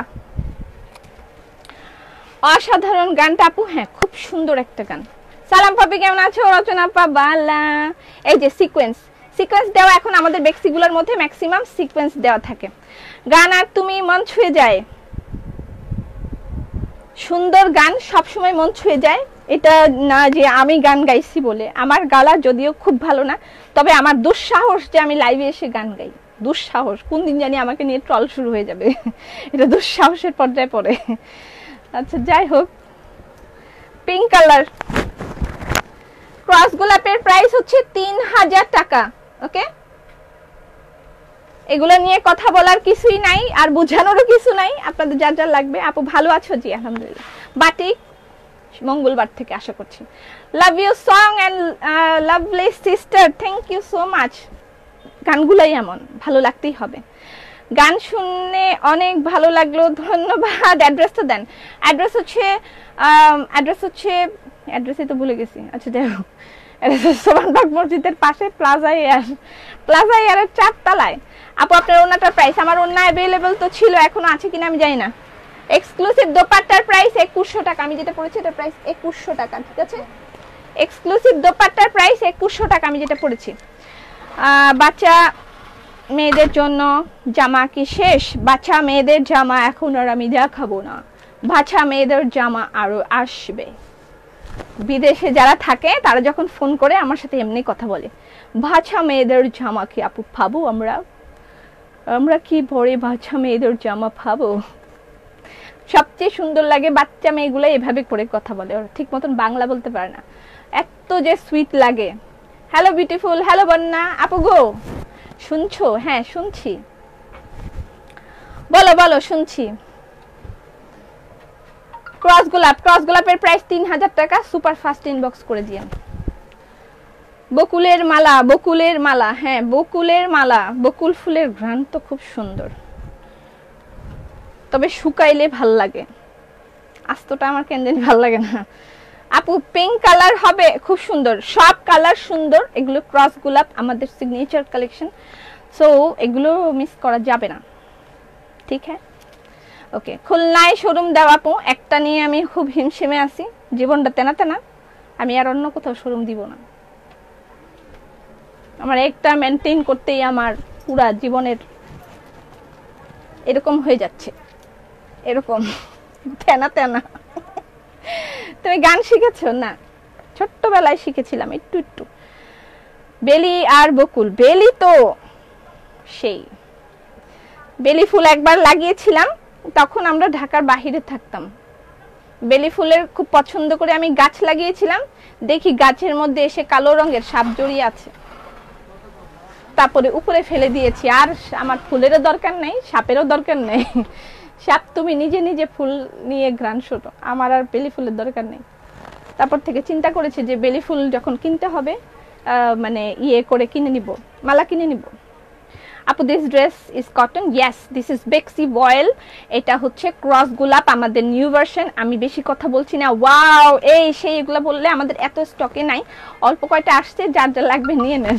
অসাধারণ গানটা আপু, হ্যাঁ খুব সুন্দর একটা গান, সালাম পাপি, কেমন আছো? রচনা আপা বালা। এই যে সিকোয়েন্স দেওয়া, এখন আমাদের বেক্সিগুলোর মধ্যে ম্যাক্সিমাম সিকোয়েন্স দেওয়া থাকে। গান আর তুমি মন ছুঁয়ে যায়, সুন্দর গান সবসময় মন ছুঁয়ে যায়। এটা না যে আমি গান গাইছি বলে, আমার গালা যদিও খুব ভালো না, তবে আমার দুঃসাহস যে আমি লাইভে এসে গান গাই, দুঃসাহস। কোন দিন জানি আমাকে নিয়ে ট্রল শুরু হয়ে যাবে, এটা দুঃসাহসের পর্যায়ে পড়ে। আচ্ছা যাই হোক, পিঙ্ক কালার ক্রস গোলাপের প্রাইস হচ্ছে 3000 টাকা। ওকে, এগুলো নিয়ে কথা বলার কিছুই নাই, আর বোঝানোরও কিছু নাই, আপনাদের যার যার লাগবে। আপু ভালো আছো? জি আলহামদুলিল্লাহ। বাটিক মঙ্গলবার থেকে আশা করছি। Love you song and lovely sister, thank you so much. গানগুলাই এমন, ভালো লাগতেই হবে। গান শুনে অনেক ভালো লাগলো, ধন্যবাদ। অ্যাড্রেস তো দেন। অ্যাড্রেস হচ্ছে অ্যাড্রেসই তো ভুলে গেছি। আচ্ছা যাই হোক, সোমানবাগ মসজিদের পাশে প্লাজা এয়ারের 4 তলায়। আপু আপনার ওন্নাটার প্রাইস? আমার ওন্না অ্যাভেলেবল তো ছিল, এখনো আছে কিনা আমি জানি না। এক্সক্লুসিভ দোপাট্টার প্রাইস 2100 টাকা, আমি যেটা পড়েছি এটার প্রাইস 2100 টাকা, ঠিক আছে? এক্সক্লুসিভ দোপাট্টার প্রাইস 2100 টাকা, আমি যেটা পড়েছি। বাচ্চা মেয়েদের জন্য জামা কি শেষ? বাচ্চা মেয়েদের জামা এখন আর আমি দেখাবো না, বাচ্চা মেয়েদের জামা আরো আসবে। বিদেশে যারা থাকে তারা যখন ফোন করে আমার সাথে এমনি কথা বলে, বাচ্চা মেয়েদের জামা কি আপু পাবো? আমরা কি পরে বাচ্চা মেয়েদের জামা পাবো? সবচেয়ে সুন্দর লাগে বাচ্চা মেয়েগুলো এভাবে করে কথা বলে, ওরা ঠিক মতন বাংলা বলতে পারে না, এত যে সুইট লাগে। হ্যালো বিউটিফুল, হ্যালো বন্যা আপু গো, শুনছো? হ্যাঁ শুনছি, বলো বলো, শুনছি। ক্রস গোলাপের প্রাইস 3000 টাকা, সুপার ফাস্ট ইনবক্স করে দিয়েন। বকুলের মালা, হ্যাঁ বকুলের মালা, বকুল ফুলের ঘ্রাণ তো খুব সুন্দর, তবে শুকাইলে ভাল লাগে, আস্তটা আমার কেন জানি ভাল লাগে না। আপু পিঙ্ক কালার হবে, খুব সুন্দর, সব কালার সুন্দর। এগুলো ক্রস গোলাপ, আমাদের সিগনেচার কালেকশন, সো এগুলো মিস করা যাবে না, ঠিক হ্যাঁ? ওকে, খুলনায় শোরুম দেওয়া আপু, একটা নিয়ে আমি খুব হিমশিমে আছি, জীবনটা তেনা তেনা, আমি আর অন্য কোথাও শোরুম দিব না। আমার একটা মেনটেন করতেই আমার পুরা জীবনের এরকম হয়ে যাচ্ছে, এরকম তেনা তেনা। তুমি গান শিখেছো? না, ছোট্টবেলায় শিখেছিলাম একটু একটু। বেলি আর বকুল, বেলি তো সেই, বেলি ফুল একবার লাগিয়েছিলাম, তখন আমরা ঢাকার বাহিরে থাকতাম। বেলি ফুলের খুব পছন্দ করে আমি গাছ লাগিয়েছিলাম, দেখি গাছের মধ্যে এসে কালো রঙের সাপ জড়িয়ে আছে, তারপরে উপরে ফেলে দিয়েছি। আর আমার ফুলেরও দরকার নেই, সাপেরও দরকার নেই, সাপ তুমি নিজে নিজে ফুল নিয়ে ঘ্রাণ শোনো, আমার আর বেলি ফুলের দরকার নেই। তারপর থেকে চিন্তা করেছি যে বেলি ফুল যখন কিনতে হবে, মানে ইয়ে করে কিনে নিব, মালা কিনে নিব। আপু this dress is cotton? Yes, this is বেক্সি বয়েল, এটা হচ্ছে ক্রস গোলাপ, আমাদের নিউ ভার্সন। আমি বেশি কথা বলছি না, ওয়াও এই সেই এগুলো বললে আমাদের এত স্টকে নাই, অল্প কয়টা আসছে, যার যা লাগবে নিয়ে নেন,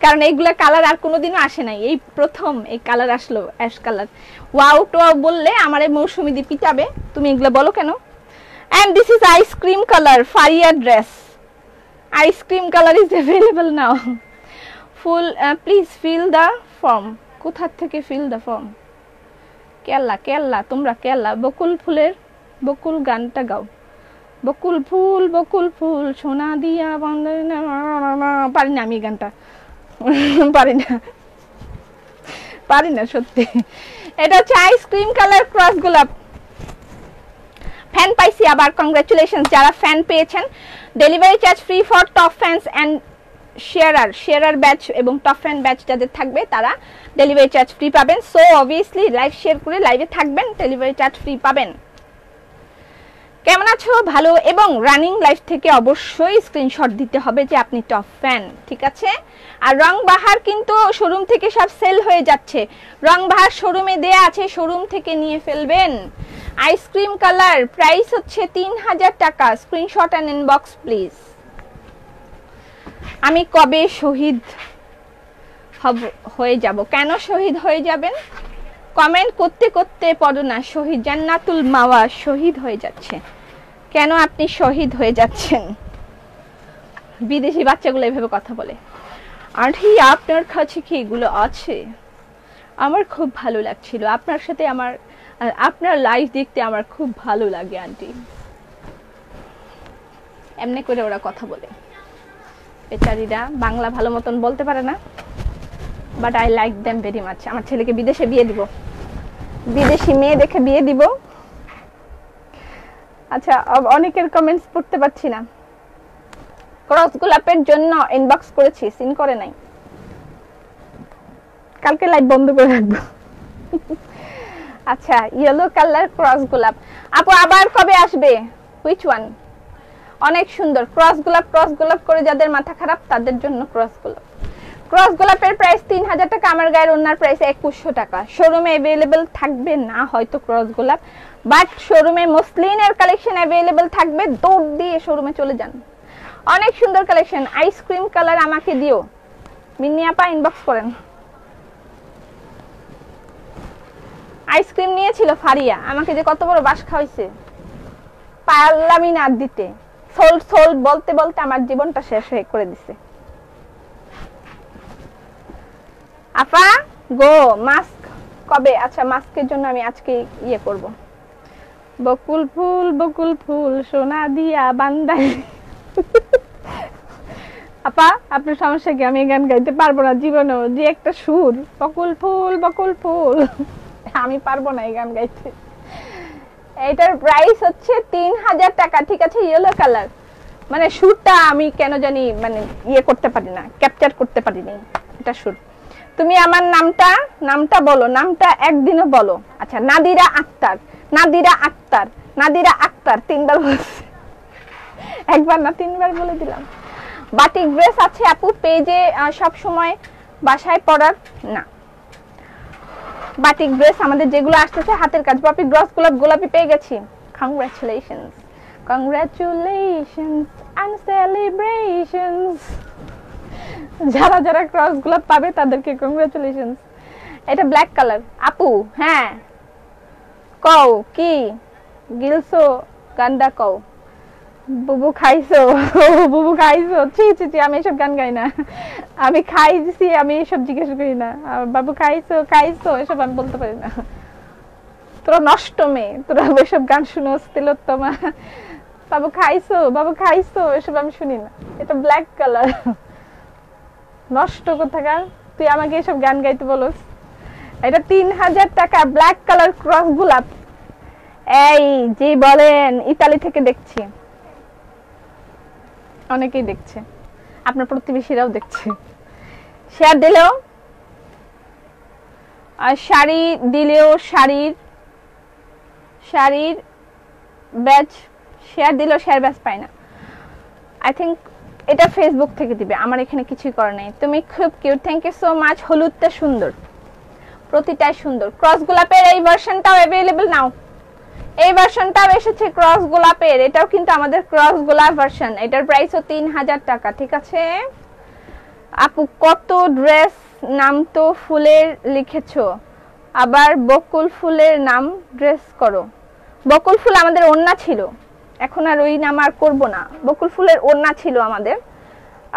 কারণ এইগুলা কালার আর কোনোদিনও আসে নাই, এই প্রথম এই কালার আসলো, অ্যাশ কালার। ওয়াও টো বললে আমার এই মৌসুমি দি পিটাবে, তুমি এগুলো বলো কেন? And this is ice cream color, Faria dress. Ice cream color is available now. Full, please fill the form. কোথা থেকে fill the form? কেল্লা, তোমরা কেল্লা। বকুল গানটা গাও। বকুল ফুল সোনা দিয়া বাঁধে না, পারি না আমি গানটা, পারি না সত্যি। এটা হচ্ছে আইসক্রিম কালার ক্রস গোলাপ। ফ্যান পাইছি আবার, কংগ্রাচুলেশন যারা ফ্যান পেয়েছেন। Delivery charge free for top fans and শেয়ারার batch এবং টপ ফ্যান ব্যাচ যাদের থাকবে তারা ডেলিভারি চার্জ ফ্রি পাবেন। সো অবভিয়াসলি লাইভ শেয়ার করে লাইভে থাকবেন, ডেলিভারি চার্জ ফ্রি পাবেন। কেমন আছো? ভালো। এবং রানিং লাইভ থেকে অবশ্যই স্ক্রিনশট দিতে হবে যে আপনি টপ ফ্যান, ঠিক আছে? আর রং বাহার কিন্তু শোরুম থেকে সব সেল হয়ে যাচ্ছে, রং বাহার শোরুমে দেয়া আছে, শোরুম থেকে নিয়ে ফেলবেন। আইসক্রিম কালার প্রাইস হচ্ছে 3000 টাকা, স্ক্রিনশট এন্ড ইনবক্স প্লিজ। আমি কবে শহীদ হয়ে যাব? কেন শহীদ হয়ে যাবেন? কমেন্ট করতে করতে পড়ো না, শহীদ জান্নাতুল মাওয়া শহীদ হয়ে যাচ্ছে, কেন আপনি শহীদ হয়ে যাচ্ছেন? বিদেশি বাচ্চাগুলো এভাবে কথা বলে, আন্টি আপনার কাছে কি এগুলো আছে? আমার খুব ভালো লাগছিল আপনার সাথে, আপনার লাইফ দেখতে আমার খুব ভালো লাগে আন্টি। এমনি করে ওরা কথা বলে, বেচারিরা বাংলা ভালো মতন বলতে পারে না, but I like them very much. আমার ছেলেকে বিদেশে বিয়ে দিব, বিদেশি মেয়ে দেখে বিয়ে দিব। আচ্ছা, অনেকের কমেন্টস পড়তে পারছি না। ক্রস গোলাপের জন্য ইনবক্স করেছি, সিন করে নাই, কালকে লাইভ বন্ধ করে রাখবো। আচ্ছা, ইয়েলো কালার ক্রস গোলাপ আপু আবার কবে আসবে? Which one? অনেক সুন্দর ক্রস গোলাপ করে যাদের মাথা খারাপ তাদের জন্য ক্রস গোলাপ। ক্রস গোলাপের প্রাইস 3000 টাকা, আমার গায়ের ওনার প্রাইস 2100 টাকা। শোরুমে अवेलेबल থাকবে না হয়তো ক্রস গোলাপ, বাট শোরুমে মসলিনের কালেকশন अवेलेबल থাকবে, দৌড় দিয়ে শোরুমে চলে যান। অনেক সুন্দর কালেকশন। আইসক্রিম কালার আমাকে দিও, মিন্নি আপা ইনবক্স করেন। আইসক্রিম নিয়েছিল ফারিয়া, আমাকে যে কত বড় বাস খাওয়াইছে, পারলামই না দিতে। সোল বলতে বলতে আমার জীবনটা শেষ হয়ে করে দিছে। আপা গো মাস্ক কবে? আচ্ছা, মাস্কের জন্য আমি আজকে ইয়ে করব। বকুল ফুল সোনা দিয়া বান্দাই। আপা আপনার সমস্যা কি? আমি গান গাইতে পারবো না জীবনেও, যে একটা সুর বকুল ফুল আমি পারবো না এই গান গাইতে। এটার প্রাইস হচ্ছে 3000 টাকা, ঠিক আছে? ইয়েলো কালার, মানে সুরটা আমি কেন জানি মানে ইয়ে করতে পারি না, ক্যাপচার করতে পারি না এটা সুর। তুমি আমার নামটা বলো, নামটা একদিনও বলো। আচ্ছা, নাদিরা আক্তার 3বার বলছি, একবার না 3বার বলে দিলাম। বাটিক ড্রেস আছে আপু পেজে সব সময়, বাসায় পরার না। বাটিক ড্রেস আমাদের যেগুলো আসতেছে হাতের কাজ, পপি গ্রস গোলাপি পেয়ে গেছি। Congratulations and celebrations. যারা ক্রস গোলাপ পাবে তাদেরকে কংগ্রাচুলেশনস। এটা ব্ল্যাক কালার আপু। হ্যাঁ কও কি গিলসো গান্ডা কও, বুবু খাইছো ছি আমি এসব গান গাই না, আমি খাইছি, আমি এসব জিজ্ঞেস করি না। বাবু খাইছো এসব আমি বলতে পারি না। তোরা নষ্ট মেয়ে, তোরা এসব গান শুনোস তিলোত্তমা। বাবু খাইছো এসব আমি শুনি না। এটা ব্ল্যাক কালার, নষ্ট কোথাকার, তুই আমাকে এসব গান গাইতে বলস। এটা 3000 টাকা ব্ল্যাক কালার ক্রস গোলাপ। এই জি বলেন, ইতালি থেকে দেখছি, অনেকেই দেখছে, আপনার প্রতিবেশীরাও দেখছে। শেয়ার দিলেও আর শাড়ি দিলেও শাড়ির ব্যাচ শেয়ার দিলেও শেয়ার ব্যাচ পায় না। আই থিঙ্ক এটা ফেসবুক থেকে দিবে, আমার এখানে কিছুই করার নেই। তুমি খুব cute, thank you so much. হলুদটা সুন্দর, প্রতিটাই সুন্দর। ক্রস গোলাপের এই ভার্সনটাও अवेलेबल নাও, এই ভার্সনটাও এসেছে ক্রস গোলাপের, এটাও কিন্তু আমাদের ক্রস গোলাপ ভার্সন। এটার প্রাইসও 3000 টাকা, ঠিক আছে আপু? কত ড্রেস নাম তো ফুলের লিখেছো, আবার বকুল ফুলের নাম ড্রেস করো। বকুল ফুল আমাদের ওড়না ছিল, এখন আর ওই নাম আর করবো না। বকুল ফুলের ওড়না ছিল আমাদের,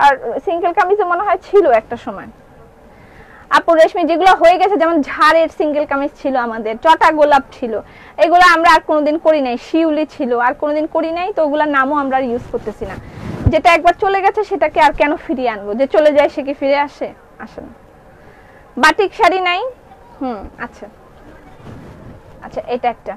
আর সিঙ্গেল কামিজও মনে হয় ছিল একটা সময়। আপু রেশমি যেগুলো হয়ে গেছে, যেমন ঝাড়ের সিঙ্গেল কামিজ ছিল আমাদের, চটা গোলাপ ছিল, এগুলো আমরা আর কোনোদিন করি নাই। শিউলি ছিল, আর কোনোদিন করি নাই, তো ওগুলোর নামও আমরা ইউজ করতেছি না। যেটা একবার চলে গেছে সেটাকে আর কেন ফিরিয়ে আনবো? যে চলে যায় সে কি ফিরে আসে? আসে না। বাটিক শাড়ি নাই? আচ্ছা, এটা একটা,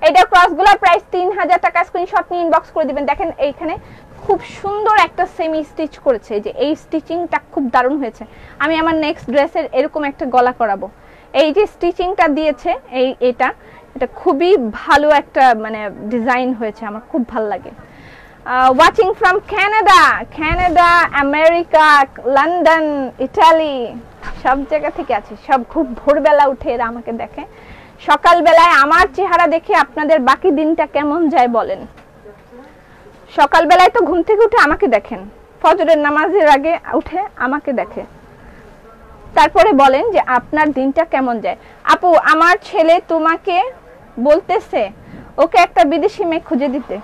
এটা ক্রস গোলাপ, প্রাইস 3000 টাকা। স্ক্রিনশট নিয়ে ইনবক্স করে দিবেন। দেখেন এইখানে খুব সুন্দর একটা সেমি স্টিচ করেছে, যে এই স্টিচিংটা খুব দারুণ হয়েছে। আমি আমার নেক্সট ড্রেসের এরকম একটা গলা করাবো। এই যে স্টিচিংটা দিয়েছে এটা খুবই ভালো একটা মানে ডিজাইন হয়েছে, আমার খুব ভালো লাগে। Watching from Canada, America, London, Italy, সব জায়গা থেকে আছে। সব খুব ভোরবেলা উঠে এরা আমাকে দেখে। সকালবেলায় আমার চেহারা দেখে আপনাদের বাকি দিনটা কেমন যায় বলেন। সকালবেলায় তো ঘুম থেকে উঠে আমাকে দেখেন, ফজরের নামাজের আগে উঠে আমাকে দেখে, তারপরে বলেন যে আপনার দিনটা কেমন যায়। আপু আমার ছেলে তোমাকে বলতেছে ওকে একটা বিদেশি মেয়ে খুঁজে দিতে।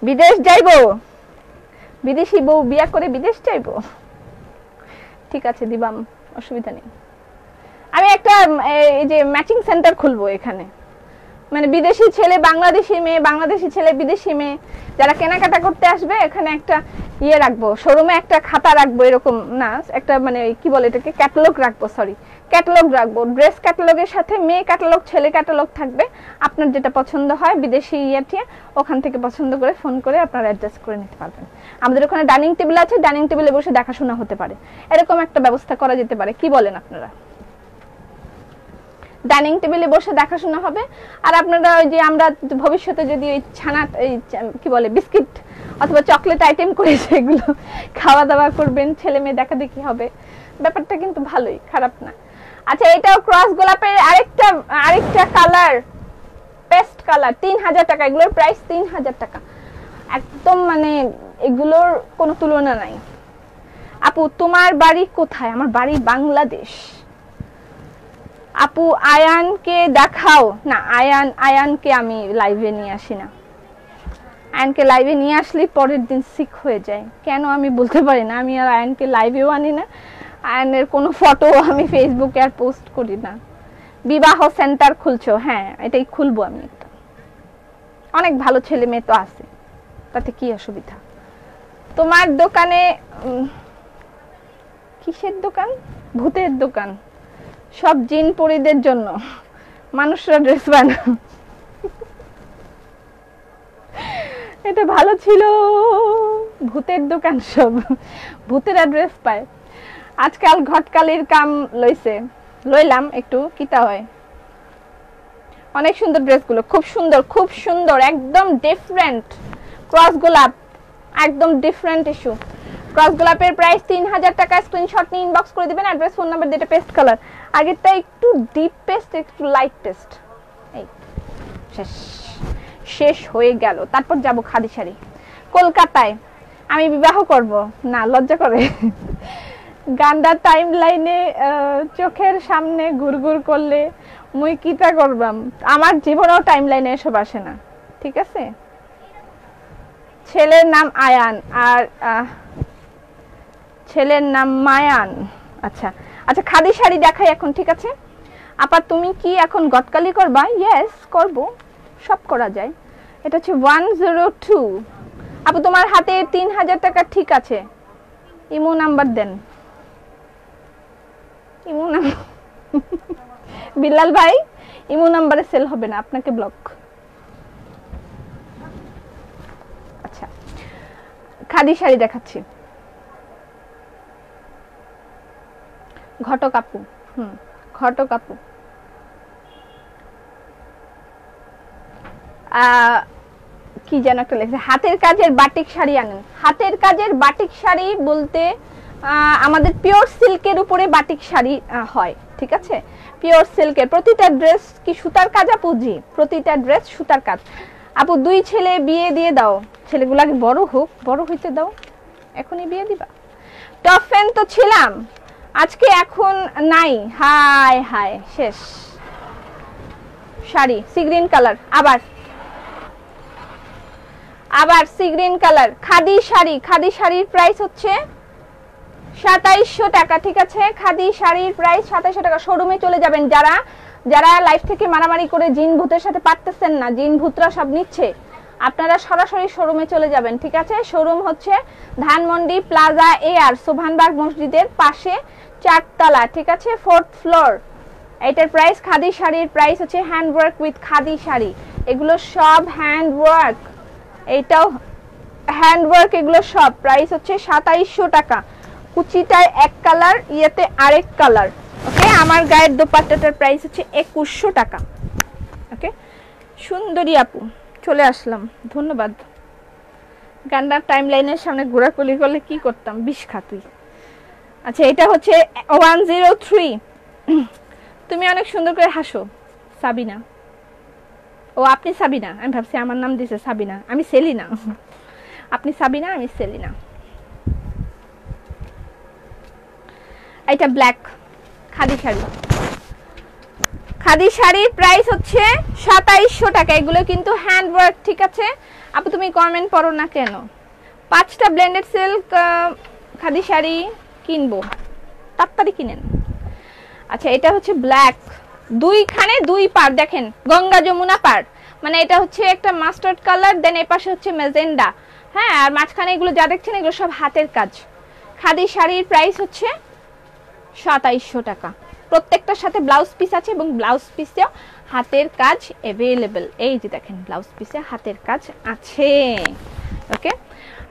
বিদেশ যাইবো? বিদেশি বউ বিয়া করে বিদেশ যাইবো? ঠিক আছে দিবাম, অসুবিধা নেই। আমি একটা এই যে ম্যাচিং সেন্টার খুলবো এখানে, মানে বিদেশি ছেলে বাংলাদেশি মেয়ে, বাংলাদেশি ছেলে বিদেশি মেয়ে যারা কেনাকাটা করতে আসবে এখানে একটা ইয়ে রাখবো, শোরুমে একটা খাতা রাখবো, এরকম না একটা মানে কি বলে এটাকে, ক্যাটালগ রাখবো, সরি ক্যাটালগ রাখবো। ড্রেস ক্যাটালগের সাথে মেয়ে ক্যাটালগ, ছেলে ক্যাটালগ থাকবে। আপনার যেটা পছন্দ হয় বিদেশি ইয়েটি ওখান থেকে পছন্দ করে ফোন করে আপনারা অ্যাডজাস্ট করে নিতে পারবেন। আমাদের ওখানে ডাইনিং টেবিল আছে, ডাইনিং টেবিলে বসে দেখাশোনা হতে পারে, এরকম একটা ব্যবস্থা করা যেতে পারে। কি বলেন আপনারা? ডাইনিং টেবিলে বসে দেখাশোনা হবে। আর আপনারা ওই যে আমরা ভবিষ্যতে যদি ওই ছানা এই কি বলে বিস্কিট অথবা চকলেট আইটেম করে সেগুলো খাওয়া দাওয়া করবেন, ছেলে মেয়ে দেখা দেখি হবে, ব্যাপারটা কিন্তু ভালোই, খারাপ না। আচ্ছা এটাও ক্রস গোলাপের আরেকটা কালার, পেস্ট কালার, 3000 টাকা। এগুলোর প্রাইস 3000 টাকা, একদম মানে এগুলোর কোনো তুলনা নাই। আপু তোমার বাড়ি কোথায়? আমার বাড়ি বাংলাদেশ। আপু আয়ানকে দেখাও না। আয়ানকে আমি লাইভে নিয়ে আসি না। আয়ানকে লাইভে নিয়ে আসলে পরের দিন সিক হয়ে যায়, কেন আমি বলতে পারি না। আমি আর আয়ানকে লাইভেও আনি না, আয়ানের কোনো ফটো আমি ফেসবুকে আর পোস্ট করি না। বিবাহ সেন্টার খুলছো? হ্যাঁ এটাই খুলবো আমি একটা। অনেক ভালো ছেলে মেয়ে তো আছে, তাতে কি অসুবিধা? তোমার দোকানে কিসের দোকান? ভূতের দোকান, সব জিন পরীদের জন্য, মানুষরা ড্রেস বানায়। এটা ভালো ছিল, ভূতের দোকান, সব ভূতেরা ড্রেস পায়। আজকাল ঘটকালির কাম লইলাম একটু, কিতা হয়। অনেক সুন্দর ড্রেসগুলো, খুব সুন্দর, খুব সুন্দর, একদম ডিফারেন্ট। ক্রস গোলাপ একদম ডিফারেন্ট ইস্যু। ক্রস গোলাপের প্রাইস 3000 টাকা। স্ক্রিনশট নিয়ে ইনবক্স করে দিবেন, অ্যাড্রেস, ফোন নাম্বার দিয়ে। পেস্ট কালার, আগেরটা একটু ডিপ পেস্ট, একটু লাইট পেস্ট। এই শেষ হয়ে গেল। তারপর যাব খাদি শাড়ি। কলকাতায় আমি বিবাহ করব না, লজ্জা করে। গান্ডা টাইম লাইনে চোখের সামনে ঘুরঘুর করলে মুই কিতা করবাম? আমার জীবনেও টাইম লাইনে এসব আসে না, ঠিক আছে? ছেলের নাম আয়ান আর ছেলের নাম মায়ান। আচ্ছা আচ্ছা, খাদি শাড়ি দেখাই এখন, ঠিক আছে? আপা তুমি কি এখন গটকালি করবা? ইয়েস করব, সব করা যায়। এটা হচ্ছে 102। আপু তোমার হাতে 3000 টাকা, ঠিক আছে? ইমো নাম্বার দেন। ইমো নাম্বার বিল্লাল ভাই, ইমো নাম্বারে সেল হবে না, আপনাকে ব্লক। আচ্ছা খাদি শাড়ি দেখাচ্ছি। ঘটক আপু, ঘটক আপু, কি যেন একটা লেখছে, হাতের কাজের বাটিক শাড়ি আনেন। হাতের কাজের বাটিক শাড়ি বলতে আমাদের পিওর সিল্কের উপরে বাটিক শাড়ি হয়, ঠিক আছে? পিওর সিল্কের প্রতিটা ড্রেস কি সুতার কাজ আপু? জি, প্রতিটা ড্রেস সুতার কাজ। আপু 2 ছেলে বিয়ে দিয়ে দাও, ছেলেগুলাকে বড় হোক, বড় হইতে দাও, এখনই বিয়ে দিবা? টপ ফ্যান তো ছিলাম, আজকে এখন নাই। হাই হাই, শেষ। শাড়ি সি গ্রিন কালার, আবার sea green colour, khadi sari. Khadi শাড়ির প্রাইস হচ্ছে 2700 টাকা, ঠিক আছে? খাদি শাড়ির প্রাইস 2700 টাকা। শোরুমে চলে যাবেন, যারা লাইফ থেকে মারামারি করে জিন ভূতের সাথে পারতেছেন না, জিন ভূতরা সব নিচ্ছে, আপনারা সরাসরি শোরুমে চলে যাবেন, ঠিক আছে? শোরুম হচ্ছে ধানমন্ডি প্লাজা এয়ার, সোভানবাগ মসজিদের পাশে 4 তলা, ঠিক আছে? 4th floor. এটার প্রাইস, খাদি শাড়ির প্রাইস হচ্ছে hand work with khadi sari, এগুলো সব হ্যান্ড ওয়ার্ক, এইটাও হ্যান্ড ওয়ার্ক, এগুলো সব প্রাইস হচ্ছে 2700 টাকা। কুচিটায় এক কালার, ইয়েতে আরেক কালার, ওকে? আমার গায়ের দোপাট্টাটার প্রাইস হচ্ছে 2100 টাকা, ওকে? সুন্দরী আপু চলে আসলাম, ধন্যবাদ। গান্ডার টাইম লাইনের সামনে ঘোরাঘুরি করলে কি করতাম, বিষ খা তুই। আচ্ছা এটা হচ্ছে 103। তুমি অনেক সুন্দর করে হাসো। সাবিনা, ও আপনি সাবিনা, আমি ভাবছি আমার নাম দিছে সাবিনা, আমি সেলিনা। আপনি সাবিনা, আমি সেলিনা। এটা ব্ল্যাক খাদি শাড়ি। খাদি শাড়ির প্রাইস হচ্ছে 2700 টাকা। এগুলো কিন্তু হ্যান্ড ওয়ার্ক, ঠিক আছে? আপু তুমি কমেন্ট পড়ো না কেন? 5টা ব্লেন্ডেড সিল্ক খাদি শাড়ি কিনবো, তাড়াতাড়ি কিনেন। আচ্ছা এটা হচ্ছে ব্ল্যাক, দুইখানে দুই পার, দেখেন গঙ্গা যমুনা পার, মানে এটা হচ্ছে একটা মাস্টার্ড কালার, দেন এই পাশে হচ্ছে মেজেন্ডা, হ্যাঁ, আর মাঝখানে এগুলো যা দেখছেন এগুলো সব হাতের কাজ। খাদি শাড়ির প্রাইস হচ্ছে 2700 টাকা। প্রত্যেকটার সাথে ব্লাউজ পিস আছে এবং ব্লাউজ পিসেও হাতের কাজ অ্যাভেলেবল। এই যে দেখেন ব্লাউজ পিসে হাতের কাজ আছে। ওকে,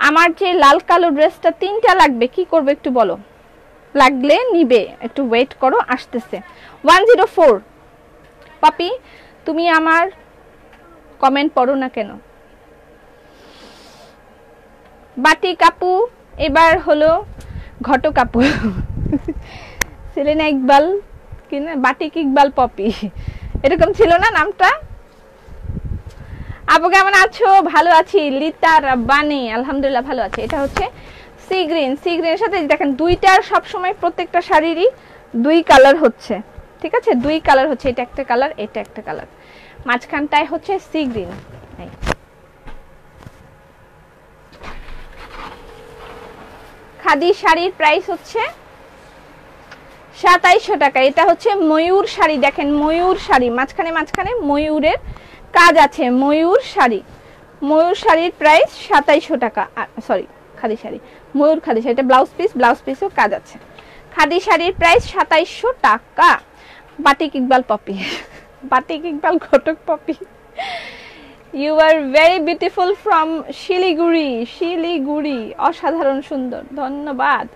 আমার যে লাল কালো ড্রেসটা 3টা লাগবে, কি করবে একটু বলো, লাগলে নিবে, একটু ওয়েট করো, আসতেছে। 104 পাপি, তুমি আমার কমেন্ট পড়ো না কেন? বাটিক আপু, এবার হলো ঘটক আপু। সেলিনা ইকবাল কি না, বাটিক ইকবাল পপি, এরকম ছিল না নামটা? আপু কেমন আছো? ভালো আছি। লিতা রাব্বানি, আলহামদুলিল্লাহ ভালো আছে। এটা হচ্ছে সি গ্রিন, সি গ্রিনের সাথে দেখেন দুইটার সব সময় প্রত্যেকটা শাড়িরই দুই কালার হচ্ছে, ঠিক আছে, দুই কালার হচ্ছে, এটা একটা কালার, এটা একটা কালার, মাঝখানটায় হচ্ছে সি গ্রিন। খাদি শাড়ির প্রাইস হচ্ছে 2700 টাকা। এটা হচ্ছে ময়ূর শাড়ি, দেখেন ময়ূর শাড়ি, মাঝখানে মাঝখানে ময়ূরের কাজ আছে, ময়ূর শাড়ি, ময়ূর শাড়ির প্রাইস 2700 টাকা। সরি, খাদি শাড়ি, ময়ূর খাদি শাড়ি, এটা ব্লাউজ পিস, ব্লাউজ পিসেও কাজ আছে। খাদি শাড়ির প্রাইস 2700 টাকা। Batik Iqbal Popy, batik Iqbal Ghatak Popy, you are very beautiful from Siliguri, Siliguri, অসাধারণ সুন্দর, ধন্যবাদ।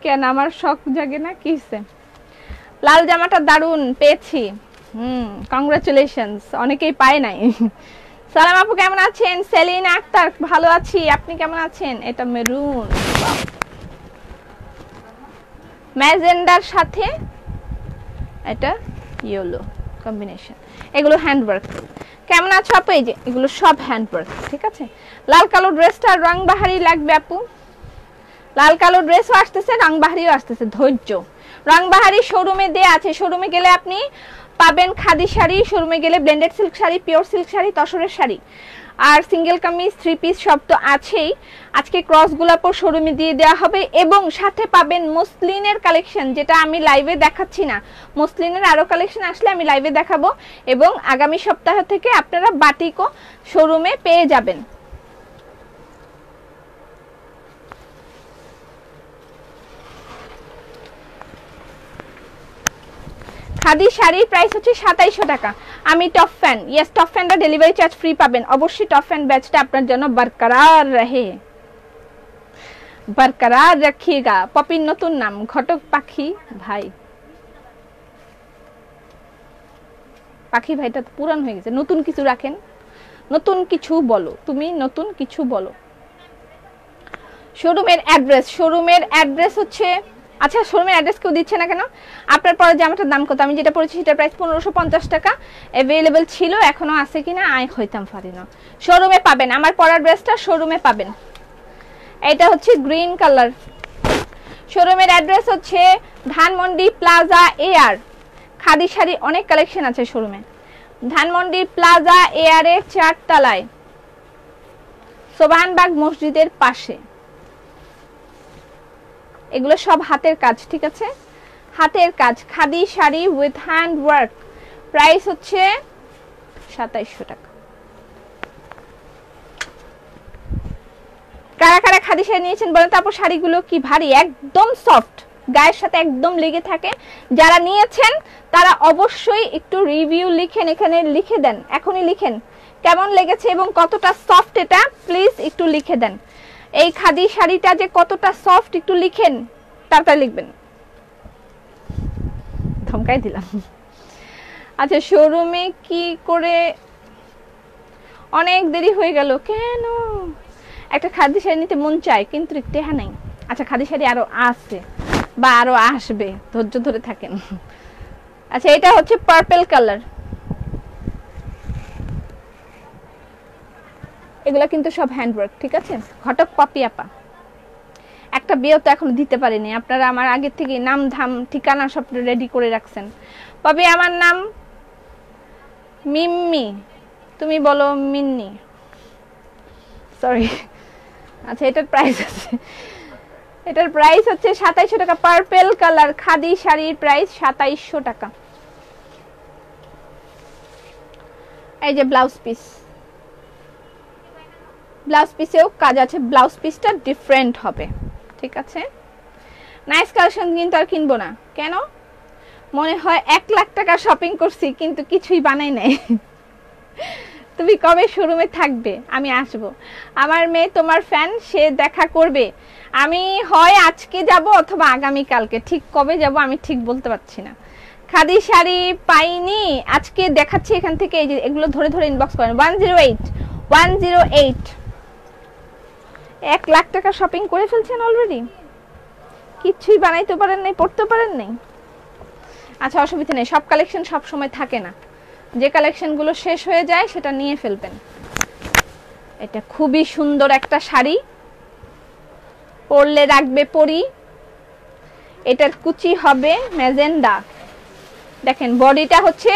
কেন আমার শখ জাগে না কিসে? লাল জামাটা দারুন পেয়েছি, কংগ্রাচুলেশনস, অনেকেই পায় নাই। সালাম আপু কেমন আছেন? সেলিনা আক্তার, ভালো আছি, আপনি কেমন আছেন? এটা মেরুন, ম্যাজেন্ডার সাথে এটা ইয়েলো কম্বিনেশন, এগুলো হ্যান্ডওয়ার্ক। কেমন আছো আপু? এই যে এগুলো সব হ্যান্ডওয়ার্ক, ঠিক আছে। লাল কালো ড্রেসটা রং বাহারি লাগবে আপু, লাল কালো ড্রেসও আসতেছে, রং বাহারিও আসতেছে, ধৈর্য। রং বাহারি শোরুমে দেয়া আছে, শোরুমে গেলে আপনি পাবেন খাদি শাড়ি, শোরুমে গেলে blended silk sari, pure silk sari, তসরের শাড়ি, আর সিঙ্গেল কামিজ, 3 পিস সব তো আছেই। আজকে ক্রস গোলাপও শোরুমে দিয়ে দেওয়া হবে, এবং সাথে পাবেন মসলিনের কালেকশন, যেটা আমি লাইভে দেখাচ্ছি না, মসলিনের আরো কালেকশন আসলে আমি লাইভে দেখাবো, এবং আগামী সপ্তাহ থেকে আপনারা বাটিকও শোরুমে পেয়ে যাবেন। খাদি শাড়ির প্রাইস হচ্ছে 2700 টাকা। আমি টপ ফ্যান, ইয়েস টপ ফ্যানটা ডেলিভারি চার্জ ফ্রি পাবেন, অবশ্যই টপ ফ্যান ব্যাচটা আপনার জন্য বরকরার রহে, বরকরার রাখিয়েগা। পপির নতুন নাম ঘটক পাখি ভাই, পাখি ভাইটা তো পুরান হয়ে গেছে, নতুন কিছু রাখেন, নতুন কিছু বলো, তুমি নতুন কিছু বলো। শোরুমের অ্যাড্রেস, শোরুমের অ্যাড্রেস হচ্ছে, আচ্ছা শোরুমের অ্যাড্রেস কেউ দিচ্ছে না কেন? আপনার পরে জামাটার দাম কত? আমি যেটা পড়েছি সেটার প্রাইস 1550 টাকা, অ্যাভেলেবেল ছিল, এখনো আছে কিনা আই হইতাম পারি না। শোরুমে পাবেন, আমার পরার ড্রেসটা শোরুমে পাবেন। এটা হচ্ছে গ্রিন কালার। শোরুমের অ্যাড্রেস হচ্ছে ধানমন্ডি প্লাজা এয়ার। খাদি শাড়ি অনেক কালেকশন আছে শোরুমে, ধানমন্ডি প্লাজা এয়ারের 4 তলায়, সোবানবাগ মসজিদের পাশে। এগুলো সব হাতের কাজ, ঠিক আছে, হাতের কাজ, khadi sari with hand work, price হচ্ছে 2700 টাকা। কারা কারা খাদি শাড়ি নিয়েছেন বলেন তো? তারপর শাড়িগুলো কি ভারী, একদম সফট, গায়ের সাথে একদম লেগে থাকে। যারা নিয়েছেন তারা অবশ্যই একটু রিভিউ লিখেন, এখানে লিখে দেন, এখনই লিখেন কেমন লেগেছে এবং কতটা সফট, এটা প্লিজ একটু লিখে দেন। এই খাদি শাড়িটা যে কতটা সফট একটু লিখেন, তাড়াতাড়ি লিখবেন, ধমকাই দিলাম। আচ্ছা শোরুমে কি করে, অনেক দেরি হয়ে গেল কেন? একটা খাদি শাড়ি নিতে মন চায় কিন্তু টেহা নাই। আচ্ছা খাদি শাড়ি আরো আছে বা আরো আসবে, ধৈর্য ধরে থাকেন। আচ্ছা এটা হচ্ছে পার্পল কালার, এগুলা কিন্তু সব হ্যান্ডওয়ার্ক, ঠিক আছে। ঘটক পপি আপা, একটা বিয়েও তো এখনো দিতে পারিনি, আপনারা আমার আগে থেকে নাম ধাম ঠিকানা সব রেডি করে রাখছেন। পপি আমার নাম মিম্মি, তুমি বলো মিন্নি, সরি আচ্ছা এটার প্রাইস আছে, এটার প্রাইস হচ্ছে 2700 টাকা। পার্পল কালার খাদি শাড়ির প্রাইস 2700 টাকা। এই যে ব্লাউজ পিস, ব্লাউজ পিসেও কাজ আছে, ব্লাউজ পিসটা ডিফারেন্ট হবে, ঠিক আছে। নাইস কালেকশন, কিন্তু আর কিনবো না কেন? মনে হয় 1 লাখ টাকা শপিং করছি কিন্তু কিছুই বানাই নাই। তুমি কবে শোরুমে থাকবে? আমি আসব। আমার মেয়ে তোমার ফ্যান, সে দেখা করবে। আমি হয় আজকে যাব অথবা আগামী কালকে, ঠিক কবে যাব আমি ঠিক বলতে পারছি না। খাদি শাড়ি পাইনি, আজকে দেখাচ্ছি এখান থেকে। এই যে এগুলো ধরে ধরে ইনবক্স করেন। 108 1 লাখ টাকা শপিং করে ফেলছেন অলরেডি, কিছুই বানাইতে পারেন নাই, পড়তে পারেন নাই। আচ্ছা অসুবিধা নেই, সব কালেকশন সব সময় থাকে না, যে কালেকশনগুলো শেষ হয়ে যায় সেটা নিয়ে ফেলবেন। এটা খুবই সুন্দর একটা শাড়ি, পরলে রাখবে পরি। এটার কুচি হবে ম্যাজেন্ডা, দেখেন বডিটা হচ্ছে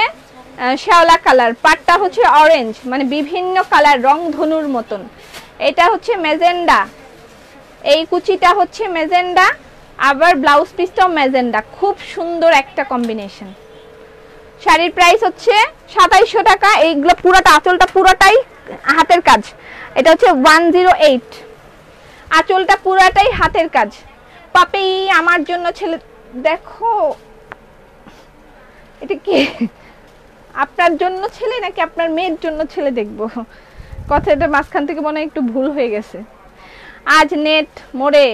শ্যাওলা কালার, পাটটা হচ্ছে অরেঞ্জ, মানে বিভিন্ন কালার, রং ধনুর মতন। এটা হচ্ছে ম্যাজেন্ডা, এই কুচিটা হচ্ছে ম্যাজেন্ডা, আবার ব্লাউজ পিসটাও ম্যাজেন্ডা, খুব সুন্দর একটা কম্বিনেশন। শাড়ির প্রাইস হচ্ছে 2700 টাকা। এইগুলো পুরোটা, আঁচলটা পুরোটাই হাতের কাজ। এটা হচ্ছে 108, আঁচলটা পুরোটাই হাতের কাজ। পাপি আমার জন্য ছেলে, দেখো এটা কি আপনার জন্য ছেলে নাকি আপনার মেয়ের জন্য ছেলে? দেখবো, কথাটা মাঝখান থেকে মনে হয় একটু ভুল হয়ে গেছে। আজ নেট মোড়ে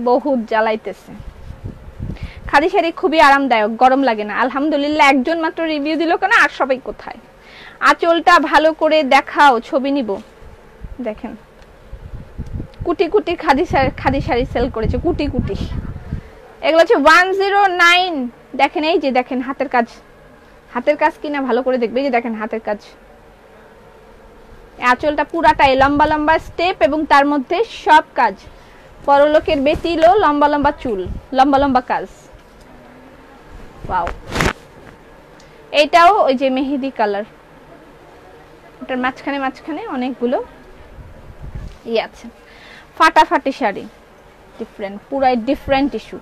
বহুত জ্বালাইতেছে। খাদি শাড়ি খুবই আরামদায়ক, গরম লাগে না। আলহামদুলিল্লাহ, একজন মাত্র রিভিউ দিল কেন, আর সবাই কোথায়? আঁচলটা ভালো করে দেখাও, ছবি নিব। দেখেন কুটি কুটি খাদি শাড়ি সেল করেছে, কুটি কুটি। এগুলো হচ্ছে 109। দেখেন এই যে দেখেন হাতের কাজ, হাতের কাজ কিনা ভালো করে দেখবে। এই যে দেখেন হাতের কাজ, আঁচলটা পুরাটাই লম্বা লম্বা স্টেপ এবং তার মধ্যে সব কাজ। পরলোকের বেতিলো, লম্বা লম্বা চুল, লম্বা লম্বা কাজ। ওয়াও, এটাও ওই যে মেহেদি কালার, এটার মাঝখানে মাঝখানে অনেকগুলো ইয়ে আছে। ফাটাফাটি শাড়ি, ডিফারেন্ট, পুরাই ডিফারেন্ট ইস্যু।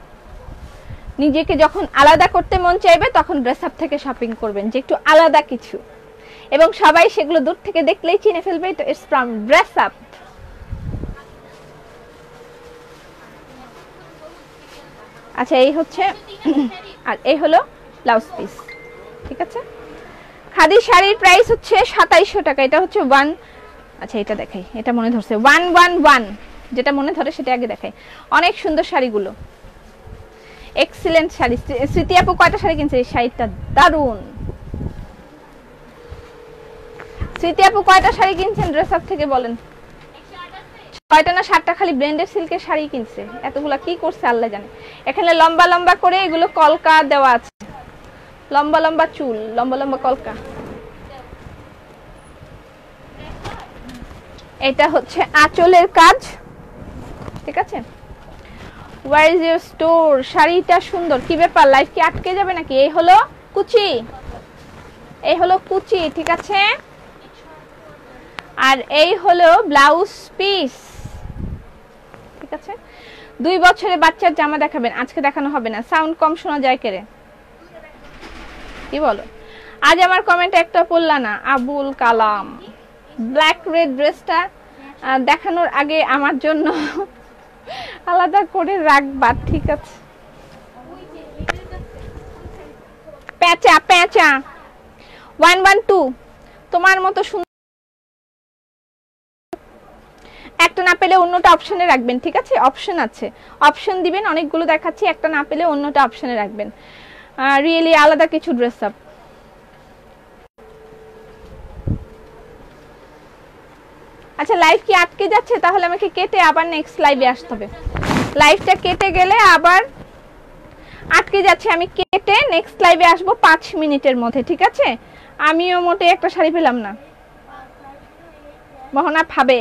নিজেকে যখন আলাদা করতে মন চাইবে তখন ড্রেস আপ থেকে শপিং করবেন, যে একটু আলাদা কিছু, এবং সবাই সেগুলো দূর থেকে দেখলেই চিনে ফেলবে এটা ইটস ফ্রম ড্রেস আপ। আচ্ছা এই হচ্ছে, আর এই হলো ব্লাউজ পিস, ঠিক আছে। খাদি শাড়ির প্রাইস হচ্ছে 2700 টাকা। এটা হচ্ছে আচ্ছা এটা দেখাই, এটা মনে ধরছে 111, যেটা মনে ধরে সেটা আগে দেখাই। অনেক সুন্দর শাড়িগুলো, এক্সিলেন্ট শাড়ি। স্মৃতি আপু কয়টা শাড়ি কিনছে? এই শাড়িটা দারুন। স্মৃতি আপু কয়টা শাড়ি কিনছেন ড্রেস আপ থেকে বলেন? 6টা না 7টা খালি ব্র্যান্ডেড সিল্কের শাড়ি কিনছে। এতগুলা কি করছে আল্লাহ জানে। এখানে লম্বা লম্বা করে এগুলো কলকা দেওয়া আছে, লম্বা লম্বা চুল, লম্বা লম্বা কলকা। এটা হচ্ছে আঁচলের কাজ, ঠিক আছে। Where is your store? শাড়িটা সুন্দর। কি ব্যাপার, লাইফ কি আটকে যাবে নাকি? এই হলো কুচি, এই হলো কুচি, ঠিক আছে। আর এই হলো ব্লাউজ পিস, ঠিক আছে। 2 বছরের বাচ্চার জামা দেখাবেন? আজকে দেখানো হবে না, সাউন্ড কম শোনা যায় কেরে, কি বলো? আজ আমার কমেন্টে একটা পড়লা না। আবুল কালাম, ব্ল্যাক রেড ড্রেসটা দেখানোর আগে আমার জন্য আলাদা করে রাখবা, ঠিক আছে। প্যাঁচা প্যাঁচা 112, তোমার মতো সুন্দর একটা না পেলে অন্যটা অপশনে রাখবেন, ঠিক আছে। অপশন আছে, অপশন দিবেন, অনেকগুলো দেখাচ্ছি, একটা না পেলে অন্যটা অপশনে রাখবেন। রিয়েলি আলাদা কিছু ড্রেস আপ। আচ্ছা লাইভ কি আটকে যাচ্ছে? তাহলে আমাকে কেটে আবার নেক্সট লাইভে আসতে হবে। লাইভটা কেটে গেলে আবার আটকে যাচ্ছে, আমি কেটে নেক্সট লাইভে আসবো 5 মিনিটের মধ্যে, ঠিক আছে। আমিও মোটে একটা শাড়ি পেলাম না, মোহনা ভাবে।